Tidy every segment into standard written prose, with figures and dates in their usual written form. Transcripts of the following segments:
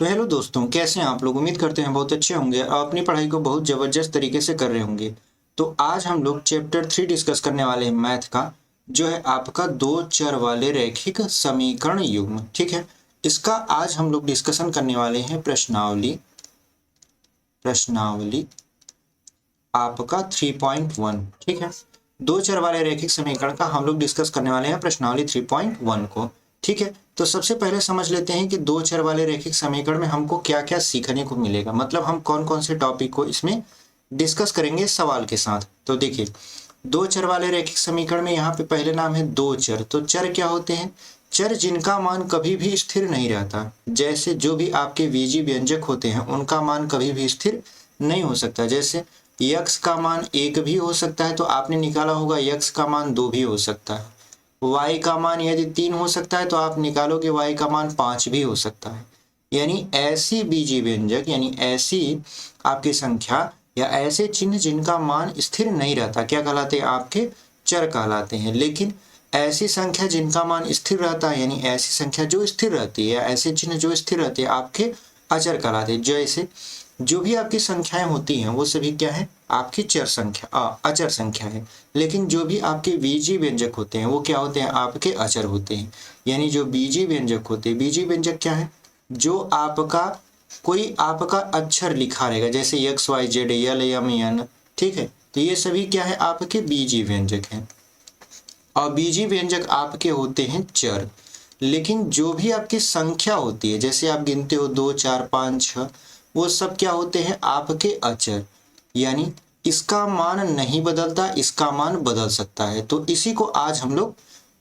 तो हेलो दोस्तों, कैसे हैं आप लोग। उम्मीद करते हैं बहुत अच्छे होंगे और अपनी पढ़ाई को बहुत ज़बरदस्त तरीके से कर रहे होंगे। तो आज हम लोग चैप्टर 3 डिस्कस करने वाले हैं मैथ का, जो है आपका दो चर वाले रैखिक समीकरण युग्म। ठीक है, इसका आज हम लोग डिस्कशन करने वाले हैं प्रश्नावली प्रश्नावली आपका 3.1। ठीक है, दो चर वाले रैखिक समीकरण का हम लोग डिस्कस करने वाले हैं प्रश्नावली 3.1 को। ठीक है, तो सबसे पहले समझ लेते हैं कि दो चर वाले रैखिक समीकरण में हमको क्या क्या सीखने को मिलेगा, मतलब हम कौन कौन से टॉपिक को इसमें डिस्कस करेंगे सवाल के साथ। तो देखिए, दो चर वाले रैखिक समीकरण में यहाँ पे पहले नाम है दो चर। तो चर क्या होते हैं? चर जिनका मान कभी भी स्थिर नहीं रहता। जैसे जो भी आपके बीजीय व्यंजक होते हैं उनका मान कभी भी स्थिर नहीं हो सकता। जैसे यक्स का मान 1 भी हो सकता है, तो आपने निकाला होगा यक्स का मान 2 भी हो सकता है। y का मान यदि 3 हो सकता है तो आप निकालोगे y का मान 5 भी हो सकता है। यानी ऐसी बीजीय व्यंजक, यानी ऐसी आपकी संख्या या ऐसे चिन्ह जिनका मान स्थिर नहीं रहता, क्या कहलाते हैं? आपके चर कहलाते हैं। लेकिन ऐसी संख्या जिनका मान स्थिर रहता है, यानी ऐसी संख्या जो स्थिर रहती है, ऐसे चिन्ह जो स्थिर रहते हैं, आपके अचर कहलाते हैं। जैसे जो भी आपकी संख्याएं होती हैं वो सभी क्या है? आपकी चर संख्या अचर संख्या है। लेकिन जो भी आपके बीजीय व्यंजक होते हैं वो क्या होते हैं? आपके अचर होते हैं। यानी जो बीजीय व्यंजक होते हैं, बीजीय व्यंजक क्या है? जो आपका कोई आपका अक्षर लिखा रहेगा, जैसे X Y Z L M N. ठीक है, तो ये सभी क्या है? आपके बीजीय व्यंजक हैं। और बीजीय व्यंजक आपके होते हैं चर। लेकिन जो भी आपकी संख्या होती है, जैसे आप गिनते हो 2 4 5 6, वो सब क्या होते हैं? आपके अचर। यानी इसका मान नहीं बदलता, इसका मान बदल सकता है। तो इसी को आज हम लोग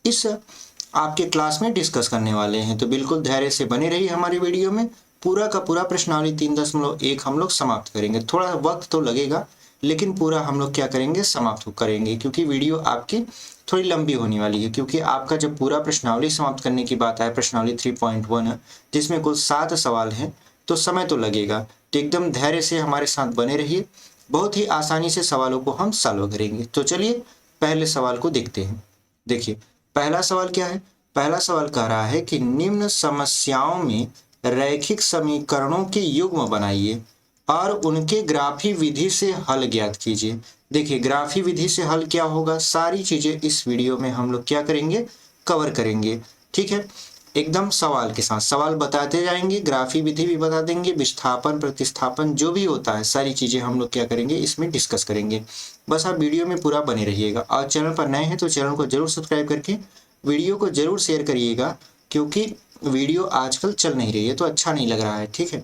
इस आपके क्लास में डिस्कस करने वाले हैं। तो बिल्कुल धैर्य से बने रहिए हमारी वीडियो में। पूरा का पूरा प्रश्नावली 3.1 हम लोग समाप्त करेंगे। थोड़ा वक्त तो लगेगा, लेकिन पूरा हम लोग क्या करेंगे? समाप्त करेंगे, क्योंकि वीडियो आपकी थोड़ी लंबी होने वाली है। क्योंकि आपका जब पूरा प्रश्नावली समाप्त करने की बात आए, प्रश्नावली 3.1 है जिसमें कुल 7 सवाल हैं, तो समय तो लगेगा। तो एकदम धैर्य से हमारे साथ बने रहिए, बहुत ही आसानी से सवालों को हम सॉल्व करेंगे। तो चलिए पहले सवाल को देखते हैं। देखिए, पहला सवाल क्या है? पहला सवाल कह रहा है कि निम्न समस्याओं में रैखिक समीकरणों के युग्म बनाइए और उनके ग्राफी विधि से हल ज्ञात कीजिए। देखिए, ग्राफी विधि से हल क्या होगा, सारी चीजें इस वीडियो में हम लोग क्या करेंगे? कवर करेंगे। ठीक है, एकदम सवाल के साथ सवाल बताते जाएंगे, ग्राफी विधि भी बता देंगे, विस्थापन प्रतिस्थापन जो भी होता है सारी चीजें हम लोग क्या करेंगे? इसमें डिस्कस करेंगे। बस आप वीडियो में पूरा बने रहिएगा। और चैनल पर नए हैं तो चैनल को जरूर सब्सक्राइब करके वीडियो को जरूर शेयर करिएगा, क्योंकि वीडियो आजकल चल नहीं रही है तो अच्छा नहीं लग रहा है। ठीक है,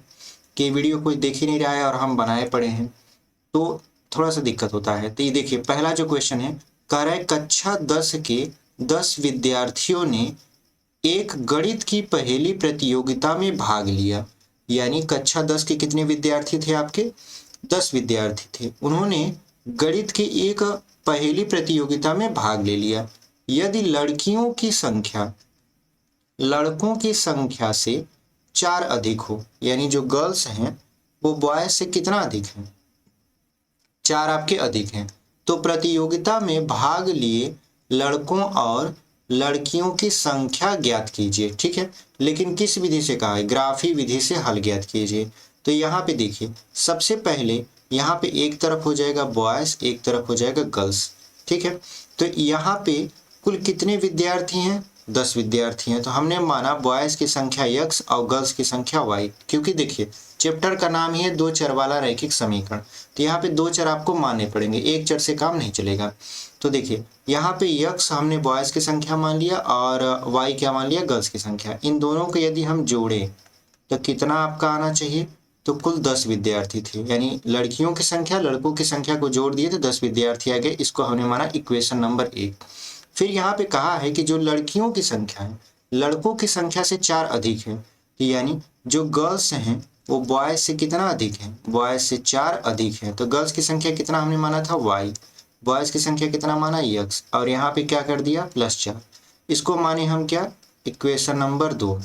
कि वीडियो कोई देख ही नहीं रहा है और हम बनाए पड़े हैं, तो थोड़ा सा दिक्कत होता है। तो ये देखिए, पहला जो क्वेश्चन है, कह रहा है कक्षा 10 के 10 विद्यार्थियों ने एक गणित की पहेली प्रतियोगिता में भाग लिया। यानी कक्षा 10 के कितने विद्यार्थी थे? आपके 10 विद्यार्थी थे। उन्होंने गणित की एक पहेली प्रतियोगिता में भाग ले लिया। यदि लड़कियों की संख्या लड़कों की संख्या से 4 अधिक हो, यानी जो गर्ल्स हैं वो बॉयज से कितना अधिक है? 4 आपके अधिक हैं, तो प्रतियोगिता में भाग लिए लड़कों और लड़कियों की संख्या ज्ञात कीजिए। ठीक है, लेकिन किस विधि से कहा है? ग्राफी विधि से हल ज्ञात कीजिए। तो यहाँ पे देखिए, सबसे पहले यहाँ पे एक तरफ हो जाएगा बॉयज, एक तरफ हो जाएगा गर्ल्स। ठीक है, तो यहाँ पे कुल कितने विद्यार्थी हैं? 10 विद्यार्थी हैं। तो हमने माना बॉयज की संख्या x और गर्ल्स की संख्या y, क्योंकि देखिए चैप्टर का नाम ही है दो चर वाला रैखिक समीकरण। तो यहाँ पे दो चर आपको मानने पड़ेंगे, एक चर से काम नहीं चलेगा। तो देखिए, यहाँ पे x हमने बॉयज की संख्या मान लिया और y क्या मान लिया? गर्ल्स की संख्या। इन दोनों को यदि हम जोड़ें तो कितना आपका आना चाहिए? तो कुल 10 विद्यार्थी थे। यानी लड़कियों की संख्या लड़कों की संख्या को जोड़ दिए तो 10 विद्यार्थी आ गए। इसको हमने माना इक्वेशन नंबर 1। फिर यहाँ पे कहा है कि जो लड़कियों की संख्या है लड़कों की संख्या से 4 अधिक है, यानी जो गर्ल्स हैं वो बॉयज से कितना अधिक है? बॉयज से 4 अधिक है। तो गर्ल्स की संख्या कितना हमने माना था? y। बॉयज की संख्या कितना माना? x। और यहाँ पे क्या कर दिया? +4। इसको माने हम क्या? इक्वेशन नंबर 2,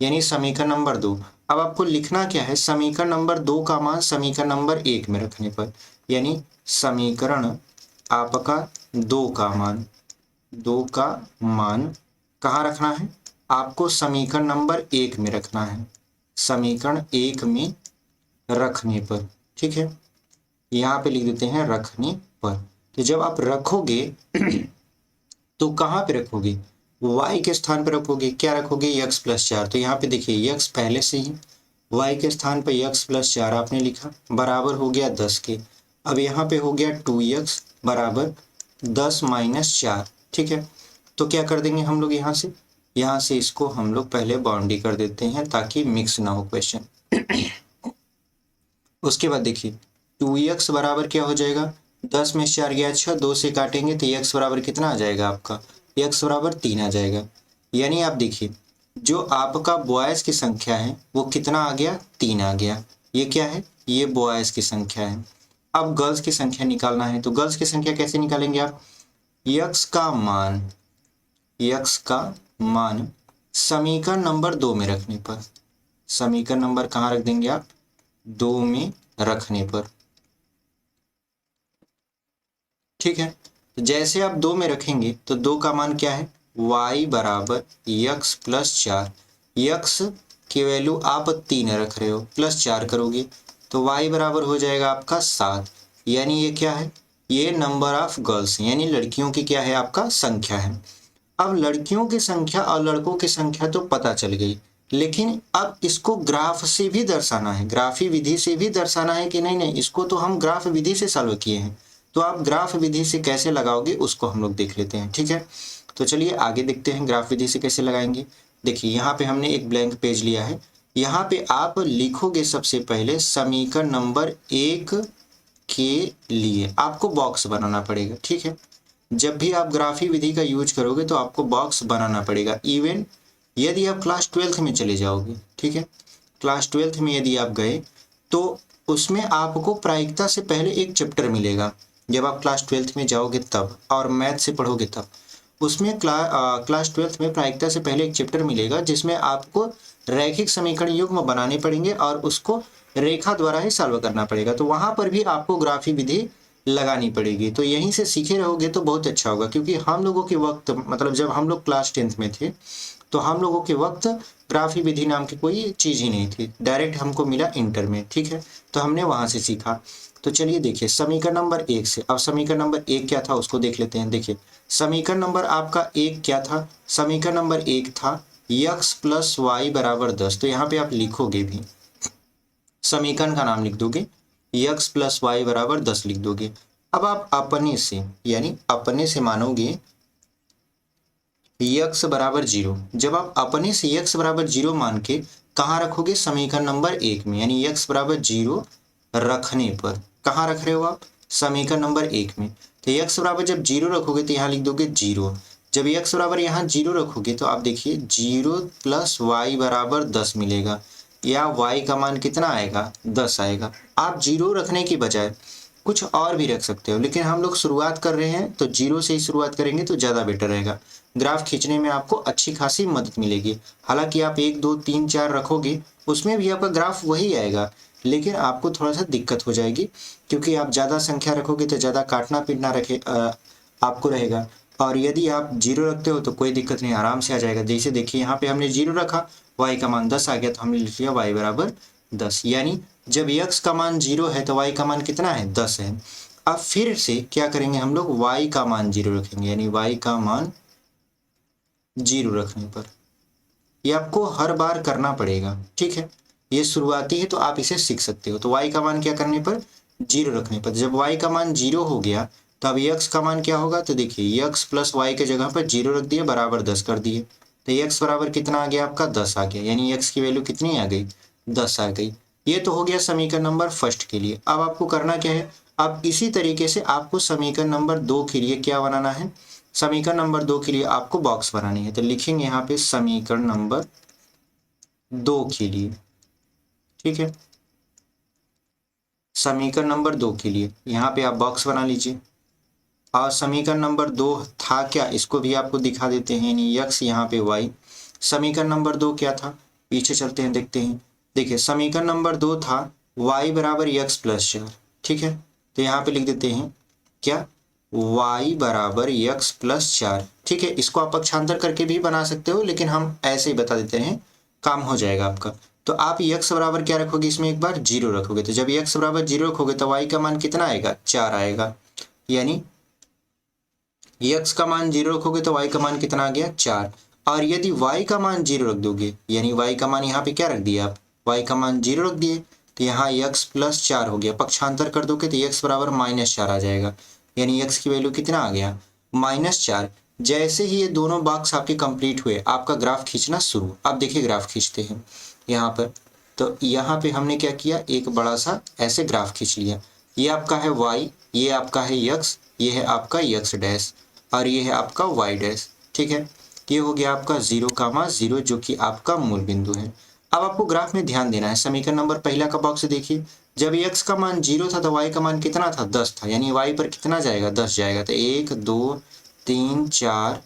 यानी समीकरण नंबर 2। अब आपको लिखना क्या है? समीकरण नंबर 2 का मान समीकरण नंबर 1 में रखने पर, यानी समीकरण आपका 2 का मान कहाँ रखना है? आपको समीकरण नंबर 1 में रखना है। समीकरण 1 में रखने पर, ठीक है, यहाँ पे लिख देते हैं रखने पर। तो जब आप रखोगे तो कहाँ पे रखोगे, y के स्थान पर रखोगे, क्या रखोगे, x प्लस 4। तो यहाँ पे देखिए x पहले से ही y के स्थान पर x प्लस 4 आपने लिखा, बराबर हो गया 10 के। अब यहाँ पे हो गया 2x बराबर 10 माइनस 4, ठीक है। तो क्या कर देंगे हम लोग, यहाँ से इसको हम लोग पहले बाउंड्री कर देते हैं ताकि मिक्स ना हो क्वेश्चन। उसके बाद देखिए 2x बराबर क्या हो जाएगा, 10 में 4 गया 6, 2 से काटेंगे तो x बराबर कितना आ जाएगा आपका, x बराबर 3 आ जाएगा। यानी आप देखिए जो आपका बॉयज़ की संख्या है वो कितना आ गया, 3 आ गया। ये क्या है, ये बॉयज़ की संख्या है। अब गर्ल्स की संख्या निकालना है, तो गर्ल्स की संख्या कैसे निकालेंगे आप, x का मान समीकरण नंबर 2 में रखने पर, समीकरण नंबर कहाँ रख देंगे आप, 2 में रखने पर, ठीक है। तो जैसे आप 2 में रखेंगे तो 2 का मान क्या है, y बराबर x प्लस 4, x की वैल्यू आप 3 रख रहे हो, प्लस 4 करोगे तो y बराबर हो जाएगा आपका 7। यानी ये क्या है, ये नंबर ऑफ गर्ल्स यानी लड़कियों की क्या है, आपका संख्या है। अब लड़कियों की संख्या और लड़कों की संख्या तो पता चल गई, लेकिन अब इसको ग्राफ से भी दर्शाना है, ग्राफी विधि से भी दर्शाना है कि नहीं, इसको तो हम ग्राफ विधि से सॉल्व किए हैं, तो आप ग्राफ विधि से कैसे लगाओगे उसको हम लोग देख लेते हैं, ठीक है। तो चलिए आगे देखते हैं ग्राफ विधि से कैसे लगाएंगे। देखिए यहाँ पे हमने एक ब्लैंक पेज लिया है, यहाँ पे आप लिखोगे सबसे पहले समीकरण नंबर 1 के लिए आपको बॉक्स बनाना पड़ेगा, ठीक है। जब भी आप ग्राफी विधि का यूज करोगे तो आपको बॉक्स बनाना पड़ेगा। इवन यदि आप क्लास 12th में चले जाओगे, ठीक है, क्लास 12th में यदि आप गए तो उसमें आपको प्रायिकता से पहले एक चैप्टर मिलेगा, जब आप क्लास 12th में जाओगे तब, और मैथ से पढ़ोगे तब। उसमें क्लास 12th में प्रायिकता से पहले एक चैप्टर मिलेगा जिसमें आपको रैखिक समीकरण युग्म बनाने पड़ेंगे और उसको रेखा द्वारा ही सॉल्व करना पड़ेगा। तो वहाँ पर भी आपको ग्राफी विधि लगानी पड़ेगी। तो यहीं से सीखे रहोगे तो बहुत अच्छा होगा, क्योंकि हम लोगों के वक्त, मतलब जब हम लोग क्लास 10th में थे तो हम लोगों के वक्त ग्राफी विधि नाम की कोई चीज़ ही नहीं थी, डायरेक्ट हमको मिला इंटर में, ठीक है। तो हमने वहाँ से सीखा। तो चलिए देखिए समीकरण नंबर 1 से, अब समीकरण नंबर 1 क्या था उसको देख लेते हैं। देखिए समीकरण नंबर आपका 1 क्या था, समीकरण नंबर 1 था x प्लस वाई बराबर 10। तो यहाँ पे आप लिखोगे भी, समीकरण का नाम लिख दोगे, x प्लस वाई बराबर 10 लिख दोगे। अब आप अपने से, यानी अपने से मानोगे x बराबर 0। जब आप अपने से x बराबर 0 मान के कहाँ रखोगे, समीकरण नंबर 1 में, यानी x बराबर 0 रखने पर कहाँ रख रहे हो आप, समीकरण नंबर 1 में। तो x बराबर जब 0 रखोगे तो यहाँ लिख दोगे 0। जब x बराबर यहाँ 0 रखोगे तो आप देखिए 0 प्लस वाई बराबर 10 मिलेगा, या y का मान कितना आएगा, 10 आएगा। आप 0 रखने की बजाय कुछ और भी रख सकते हो, लेकिन हम लोग शुरुआत कर रहे हैं तो 0 से ही शुरुआत करेंगे तो ज़्यादा बेटर रहेगा। ग्राफ खींचने में आपको अच्छी खासी मदद मिलेगी। हालांकि आप 1 2 3 4 रखोगे उसमें भी आपका ग्राफ वही आएगा, लेकिन आपको थोड़ा सा दिक्कत हो जाएगी, क्योंकि आप ज़्यादा संख्या रखोगे तो ज़्यादा काटना पीटना आपको रहेगा। और यदि आप 0 रखते हो तो कोई दिक्कत नहीं, आराम से आ जाएगा। जैसे देखिए यहाँ पे हमने 0 रखा, y का मान 10 आ गया, तो हमने लिख लिया y बराबर 10। यानी जब x का मान 0 है तो y का मान कितना है, 10 है। अब फिर से क्या करेंगे हम लोग, y का मान 0 रखेंगे, यानी y का मान 0 रखने पर, ये आपको हर बार करना पड़ेगा, ठीक है। ये शुरुआती है तो आप इसे सीख सकते हो। तो y का मान क्या करने पर, 0 रखने पर। जब y का मान 0 हो गया तब x का मान क्या होगा, तो देखिए x प्लस वाई के जगह पर 0 रख दिया, बराबर 10 कर दिए, तो x बराबर कितना आ गया आपका, 10 आ गया। यानी x की वैल्यू कितनी आ गई, 10 आ गई। ये तो हो गया समीकरण नंबर 1 के लिए। अब आपको करना क्या है, अब इसी तरीके से आपको समीकरण नंबर 2 के लिए क्या बनाना है, समीकरण नंबर 2 के लिए आपको बॉक्स बनानी है। तो लिखेंगे यहाँ पे समीकरण नंबर 2 के लिए, ठीक है। समीकरण नंबर 2 के लिए यहाँ पे आप बॉक्स बना लीजिए। और समीकरण नंबर 2 था क्या, इसको भी आपको दिखा देते हैं, यानी x यहाँ पे y। समीकरण नंबर 2 क्या था, पीछे चलते हैं देखते हैं। देखिए समीकरण नंबर 2 था y बराबर x प्लस 4, ठीक है। तो यहाँ पे लिख देते हैं क्या, y बराबर x प्लस 4, ठीक है। इसको आप पक्षांतर करके भी बना सकते हो, लेकिन हम ऐसे ही बता देते हैं, काम हो जाएगा आपका। तो आप x बराबर क्या रखोगे, इसमें एक बार 0 रखोगे। तो जब x बराबर 0 रखोगे तो y का मान कितना आएगा, 4 आएगा। यानी x का मान 0 रखोगे तो y का मान कितना आ गया, 4। और यदि y का मान 0 रख दोगे, यानी y का मान यहाँ पे क्या रख दिया आप, y का मान 0 रख दिए, तो यहाँ x प्लस 4 हो गया। पक्षांतर कर दोगे तो x बराबर -4 आ जाएगा। यानी x की वैल्यू कितना आ गया, -4। जैसे ही ये दोनों बॉक्स आपके कंप्लीट हुए, आपका ग्राफ खींचना शुरू। अब देखिए ग्राफ खींचते हैं यहाँ पर। तो यहाँ पे हमने क्या किया, एक बड़ा सा ऐसे ग्राफ खींच लिया। ये आपका है y, ये आपका है x, ये है आपका x डैश, और ये है आपका y डैश। ठीक है, ये हो गया आपका 0, जो कि आपका मूल बिंदु है। अब आपको ग्राफ में ध्यान देना है। समीकरण नंबर पहला का बॉक्स देखिए, जब x का मान 0 था तो y का मान कितना था, 10 था। यानी y पर कितना जाएगा, 10 जाएगा। तो 1 2 3 4,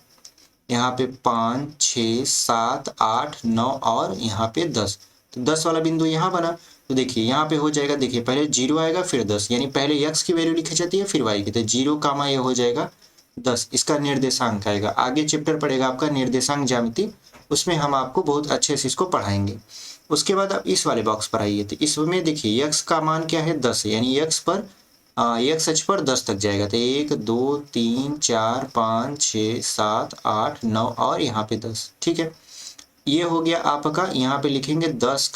यहाँ पे 5 6 7 8 9 और यहाँ पे 10। तो 10 वाला बिंदु यहाँ बना। तो देखिए यहाँ पे हो जाएगा, देखिए पहले 0 आएगा फिर 10, यानी पहले x की वैल्यू लिखी जाती है फिर y की। तो 0 कामा ये हो जाएगा 10, इसका निर्देशांक आएगा। आगे चैप्टर पड़ेगा आपका निर्देशांक ज्यामिति, उसमें हम आपको बहुत अच्छे से इसको पढ़ाएंगे। उसके बाद आप इस वाले बॉक्स पर आइए। तो इसमें देखिए x का मान क्या है, 10 है। यानी x पर x अक्ष पर 10 तक जाएगा। तो 1 2 3 4 5 6 7 8 9 और यहाँ पे 10। ठीक है, ये हो गया आपका। यहाँ पे लिखेंगे 10,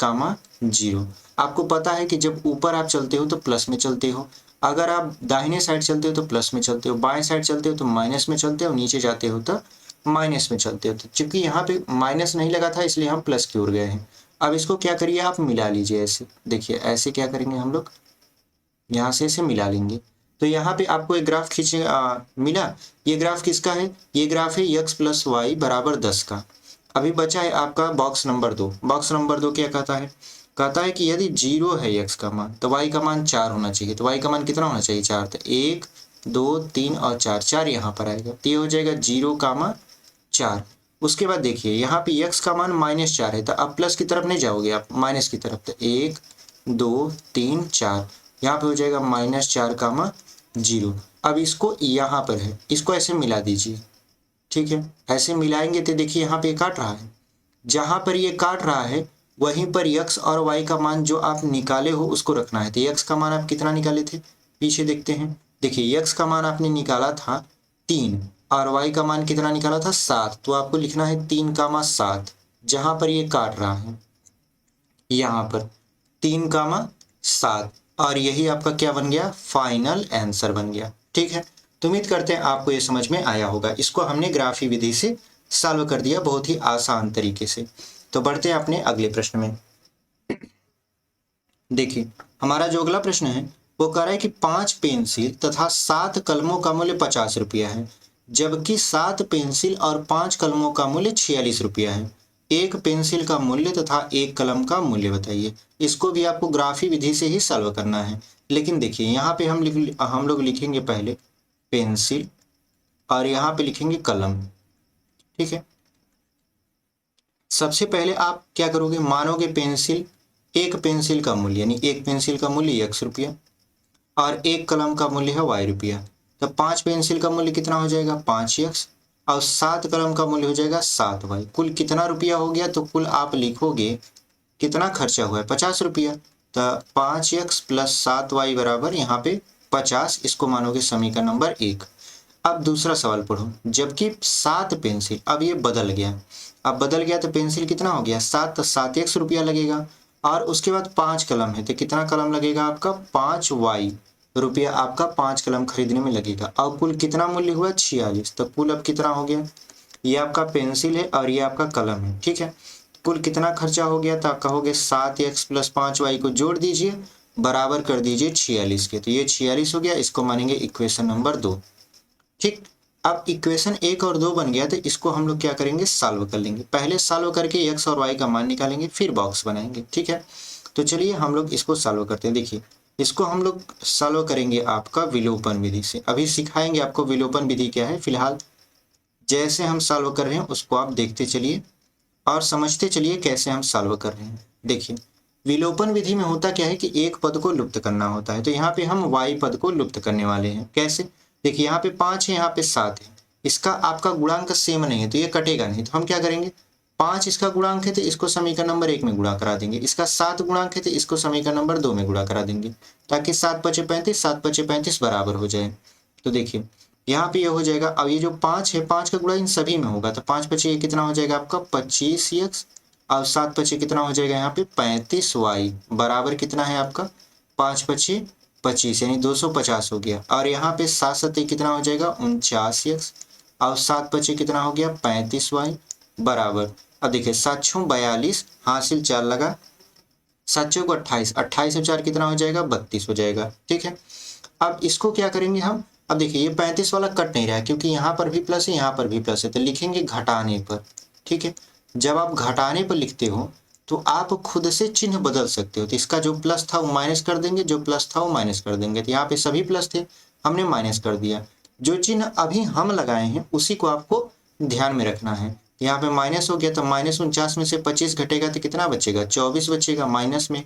आपको पता है कि जब ऊपर आप चलते हो तो प्लस में चलते हो, अगर आप दाहिने साइड चलते हो तो प्लस में चलते हो, बाएं साइड चलते हो तो माइनस में चलते हो, नीचे जाते हो तो माइनस में चलते हो। तो चूंकि यहाँ पे माइनस नहीं लगा था इसलिए हम प्लस की ओर गए हैं। अब इसको क्या करिए, आप मिला लीजिए ऐसे। देखिए ऐसे क्या करेंगे हम लोग, यहाँ से इसे मिला लेंगे। तो यहाँ पे आपको एक ग्राफ खींचे मिला। ये ग्राफ किसका है, ये ग्राफ है x प्लस वाई बराबर 10 का। अभी बचा है आपका बॉक्स नंबर 2। बॉक्स नंबर 2 क्या कहता है, कहता है कि यदि 0 है x का मान तो y का मान 4 होना चाहिए। तो y का मान कितना होना चाहिए, 4। तो 1 2 3 और 4, 4 यहाँ पर आएगा। तो ये हो जाएगा 0, 4। उसके बाद देखिए यहाँ पे x का मान -4 है, तो आप प्लस की तरफ नहीं जाओगे, आप माइनस की तरफ। तो 1 2 3 4, यहाँ पे हो जाएगा -4, 0। अब इसको यहाँ पर है, इसको ऐसे मिला दीजिए। ठीक है, ऐसे मिलाएंगे तो देखिए यहाँ पे काट रहा है, जहां पर ये काट रहा है वहीं पर x और y का मान जो आप निकाले हो उसको रखना है। तो x का मान आप कितना निकाले थे, पीछे देखते हैं। देखिए x का मान आपने निकाला था 3 और y का मान कितना निकाला था, 7। तो आपको लिखना है 3, 7, जहां पर ये काट रहा है, यहाँ पर 3, 7, और यही आपका क्या बन गया, फाइनल आंसर बन गया। ठीक है, तो उम्मीद करते हैं आपको ये समझ में आया होगा। इसको हमने ग्राफी विधि से सॉल्व कर दिया बहुत ही आसान तरीके से। तो बढ़ते हैं अपने अगले प्रश्न में। देखिए हमारा जो अगला प्रश्न है वो कह रहा है कि 5 पेंसिल तथा 7 कलमों का मूल्य 50 रुपया है, जबकि 7 पेंसिल और 5 कलमों का मूल्य 46 रुपया है। एक पेंसिल का मूल्य तथा एक कलम का मूल्य बताइए। इसको भी आपको ग्राफी विधि से ही सॉल्व करना है। लेकिन देखिए यहाँ पे हम लोग लिखेंगे पहले पेंसिल और यहाँ पे लिखेंगे कलम। ठीक है, सबसे पहले आप क्या करोगे, मानोगे पेंसिल, एक पेंसिल का मूल्य यानी एक पेंसिल का मूल्य x रुपया और एक कलम का मूल्य है y रुपया। तो 5 पेंसिल का मूल्य कितना हो जाएगा, 5x, और 7 कलम का मूल्य हो जाएगा 7y। कुल कितना रुपया हो गया, तो कुल आप लिखोगे कितना खर्चा हुआ है, 50 रुपया। तो 5x प्लस 7y बराबर यहाँ पे 50, इसको मानोगे समीकरण नंबर 1। अब दूसरा सवाल पढ़ो, जबकि 7 पेंसिल, अब ये बदल गया। अब बदल गया तो पेंसिल कितना हो गया, 7, तो 7x रुपया लगेगा। और उसके बाद 5 कलम है तो कितना कलम लगेगा आपका, 5y रुपया आपका 5 कलम खरीदने में लगेगा। और कुल कितना मूल्य हुआ, 46। तो कुल अब कितना हो गया, ये आपका पेंसिल है और ये आपका कलम है। ठीक है, कुल कितना खर्चा हो गया, तो आप कहोगे 7x प्लस 5y को जोड़ दीजिए, बराबर कर दीजिए 46 के। तो ये 46 हो गया, इसको मानेंगे इक्वेशन नंबर 2। ठीक, अब इक्वेशन 1 और 2 बन गया, तो इसको हम लोग क्या करेंगे, सॉल्व कर लेंगे। पहले सॉल्व करके x और y का मान निकालेंगे, फिर बॉक्स बनाएंगे। ठीक है, तो चलिए हम लोग इसको सॉल्व करते हैं। देखिए इसको हम लोग सॉल्व करेंगे आपका विलोपन विधि से। अभी सिखाएंगे आपको विलोपन विधि क्या है। फिलहाल जैसे हम सॉल्व कर रहे हैं उसको आप देखते चलिए और समझते चलिए कैसे हम सॉल्व कर रहे हैं। देखिए विलोपन विधि में होता क्या है कि एक पद को लुप्त करना होता है। तो यहाँ पे हम y पद को लुप्त करने वाले हैं। कैसे, देखिए यहाँ पे 5 है, यहाँ पे 7 है, इसका आपका गुणांक सेम नहीं है तो ये कटेगा नहीं। तो हम क्या करेंगे, 5 इसका गुणांक है तो इसको समीकरण नंबर 1 में गुणा करा देंगे, इसका 7 गुणांक है तो इसको समीकरण नंबर 2 में गुणा करा देंगे, ताकि 7 पचे 35, 7 पचे 35 बराबर हो जाए। तो देखिए यहाँ पे ये हो जाएगा। अब ये जो 5 है, 5 का गुणा इन सभी में होगा, तो 5 पचे ये कितना हो जाएगा आपका 25x, और 7 पचे कितना हो जाएगा यहाँ पे 35y, बराबर कितना है आपका 5 पचे 25 यानी 250 हो गया। और यहाँ पे 7 सत्ते कितना हो जाएगा 49x, और 7 पचे कितना हो गया 35y, बराबर। अब देखिए 7 छू 42, हासिल 4 लगा, 7 चौक 28, 28 और 4 कितना हो जाएगा 32 हो जाएगा। ठीक है, अब इसको क्या करेंगे हम, अब देखिए ये 35 वाला कट नहीं रहा है क्योंकि यहाँ पर भी प्लस है, यहाँ पर भी प्लस है, तो लिखेंगे घटाने पर। ठीक है, जब आप घटाने पर लिखते हो तो आप खुद से चिन्ह बदल सकते हो, तो इसका जो प्लस था वो माइनस कर देंगे, जो प्लस था वो माइनस कर देंगे। तो यहाँ पे सभी प्लस थे, हमने माइनस कर दिया। जो चिन्ह अभी हम लगाए हैं उसी को आपको ध्यान में रखना है। यहाँ पे माइनस हो गया, तो -49 में से 25 घटेगा तो कितना बचेगा 24 बचेगा माइनस में,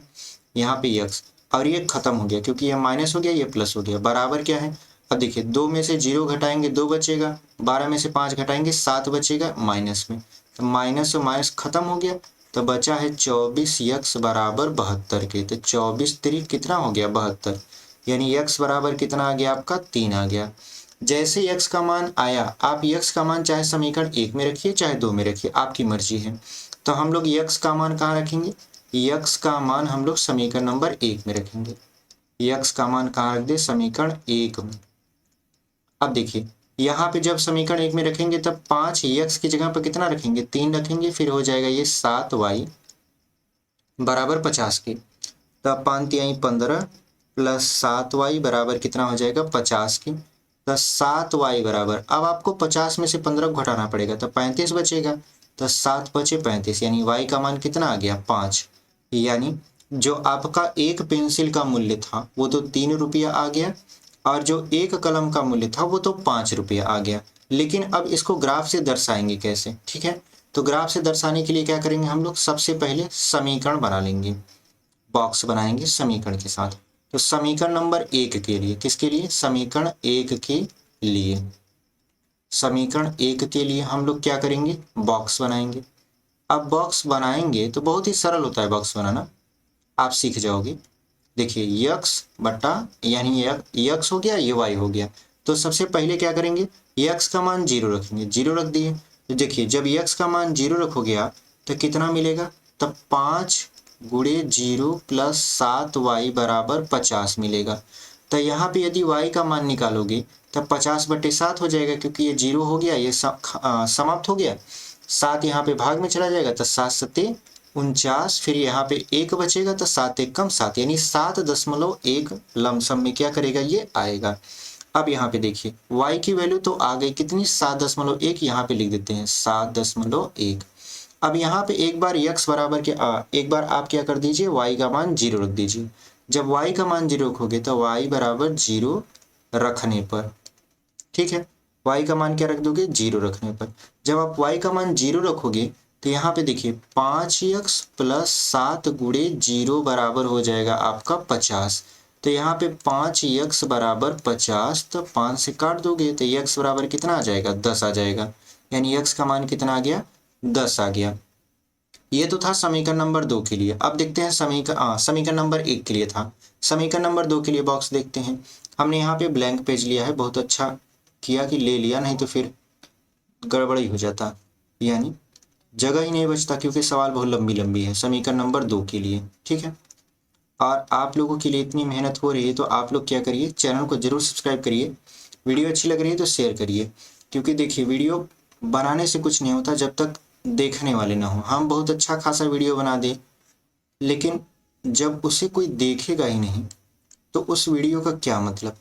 यहाँ पे x, और ये खत्म हो गया क्योंकि ये माइनस हो गया, ये प्लस हो गया, बराबर क्या है। अब देखिए 2 में से 0 घटाएंगे 2 बचेगा, 12 में से 5 घटाएंगे 7 बचेगा माइनस में, तो माइनस और माइनस खत्म हो गया, तो बचा है 24x बराबर 72 के। तो 24 3 कितना हो गया 72, यानी x बराबर कितना आ गया आपका 3 आ गया। जैसे x का मान आया, आप x का मान चाहे समीकरण 1 में रखिए चाहे 2 में रखिए, आपकी मर्जी है। तो हम लोग x का मान कहाँ रखेंगे, x का मान हम लोग समीकरण नंबर 1 में रखेंगे। x का मान कहाँ रख दे, समीकरण 1 में। अब देखिए यहाँ पे जब समीकरण 1 में रखेंगे तब 5x की जगह पर कितना रखेंगे 3 रखेंगे, फिर हो जाएगा ये 7y बराबर 50 के। तब 5 तिहाई 15 प्लस 7y बराबर कितना हो जाएगा 50 की, तो 7y बराबर, अब आपको 50 में से 15 घटाना पड़ेगा, तो 35 बचेगा, तो 7 पचे 35, यानी y का मान कितना आ गया 5। यानी जो आपका एक पेंसिल का मूल्य था वो तो 3 रुपया आ गया, और जो एक कलम का मूल्य था वो तो 5 रुपया आ गया। लेकिन अब इसको ग्राफ से दर्शाएंगे कैसे, ठीक है। तो ग्राफ से दर्शाने के लिए क्या करेंगे हम लोग, सबसे पहले समीकरण बना लेंगे, बॉक्स बनाएंगे समीकरण के साथ। तो समीकरण नंबर 1 के लिए, किसके लिए, समीकरण 1 के लिए, समीकरण 1 के लिए हम लोग क्या करेंगे, बॉक्स बनाएंगे। अब बॉक्स बनाएंगे तो बहुत ही सरल होता है बॉक्स बनाना, आप सीख जाओगे। देखिए x बटा, यानी x हो गया, ये y हो गया। तो सबसे पहले क्या करेंगे, x का मान 0 रखेंगे, 0 रख दिए। तो देखिए जब x का मान 0 रखोगे आप तो कितना मिलेगा, तब 5 गुणे 0 प्लस 7y बराबर 50 मिलेगा। तो यहाँ पे यदि y का मान निकालोगे तब 50 बटे 7 हो जाएगा, क्योंकि ये 0 हो गया, ये समाप्त हो गया। 7 यहाँ पे भाग में चला जाएगा, तो 7 सत्ते 49, फिर यहाँ पे 1 बचेगा, तो 7 एक कम 7, यानी 7.1 लमसम में क्या करेगा ये आएगा। अब यहाँ पे देखिए y की वैल्यू तो आ गई कितनी 7.1, यहाँ पे लिख देते हैं 7.1। अब यहाँ पे एक बार x बराबर के एक बार आप क्या कर दीजिए, y का मान 0 रख दीजिए। जब y का मान 0 रखोगे तो y बराबर 0 रखने पर, ठीक है, y का मान क्या रख दोगे 0 रखने पर। जब आप y का मान 0 रखोगे तो यहाँ पे देखिए 5x प्लस 7 गुणे 0 बराबर हो जाएगा आपका 50। तो यहाँ पे 5x बराबर 50, तो 5 से काट दोगे तो x बराबर कितना आ जाएगा 10 आ जाएगा, यानी x का मान कितना आ गया 10 आ गया। ये तो था समीकरण नंबर 2 के लिए। अब देखते हैं समीकरण नंबर 1 के लिए था। समीकरण नंबर 2 के लिए बॉक्स देखते हैं। हमने यहाँ पे ब्लैंक पेज लिया है, बहुत अच्छा किया कि ले लिया, नहीं तो फिर गड़बड़ी हो जाता, यानी जगह ही नहीं बचता, क्योंकि सवाल बहुत लंबी लंबी है समीकरण नंबर 2 के लिए, ठीक है। और आप लोगों के लिए इतनी मेहनत हो रही है तो आप लोग क्या करिए, चैनल को जरूर सब्सक्राइब करिए, वीडियो अच्छी लग रही है तो शेयर करिए, क्योंकि देखिए वीडियो बनाने से कुछ नहीं होता जब तक देखने वाले ना हो। हम बहुत अच्छा खासा वीडियो बना दें, लेकिन जब उसे कोई देखेगा ही नहीं तो उस वीडियो का क्या मतलब।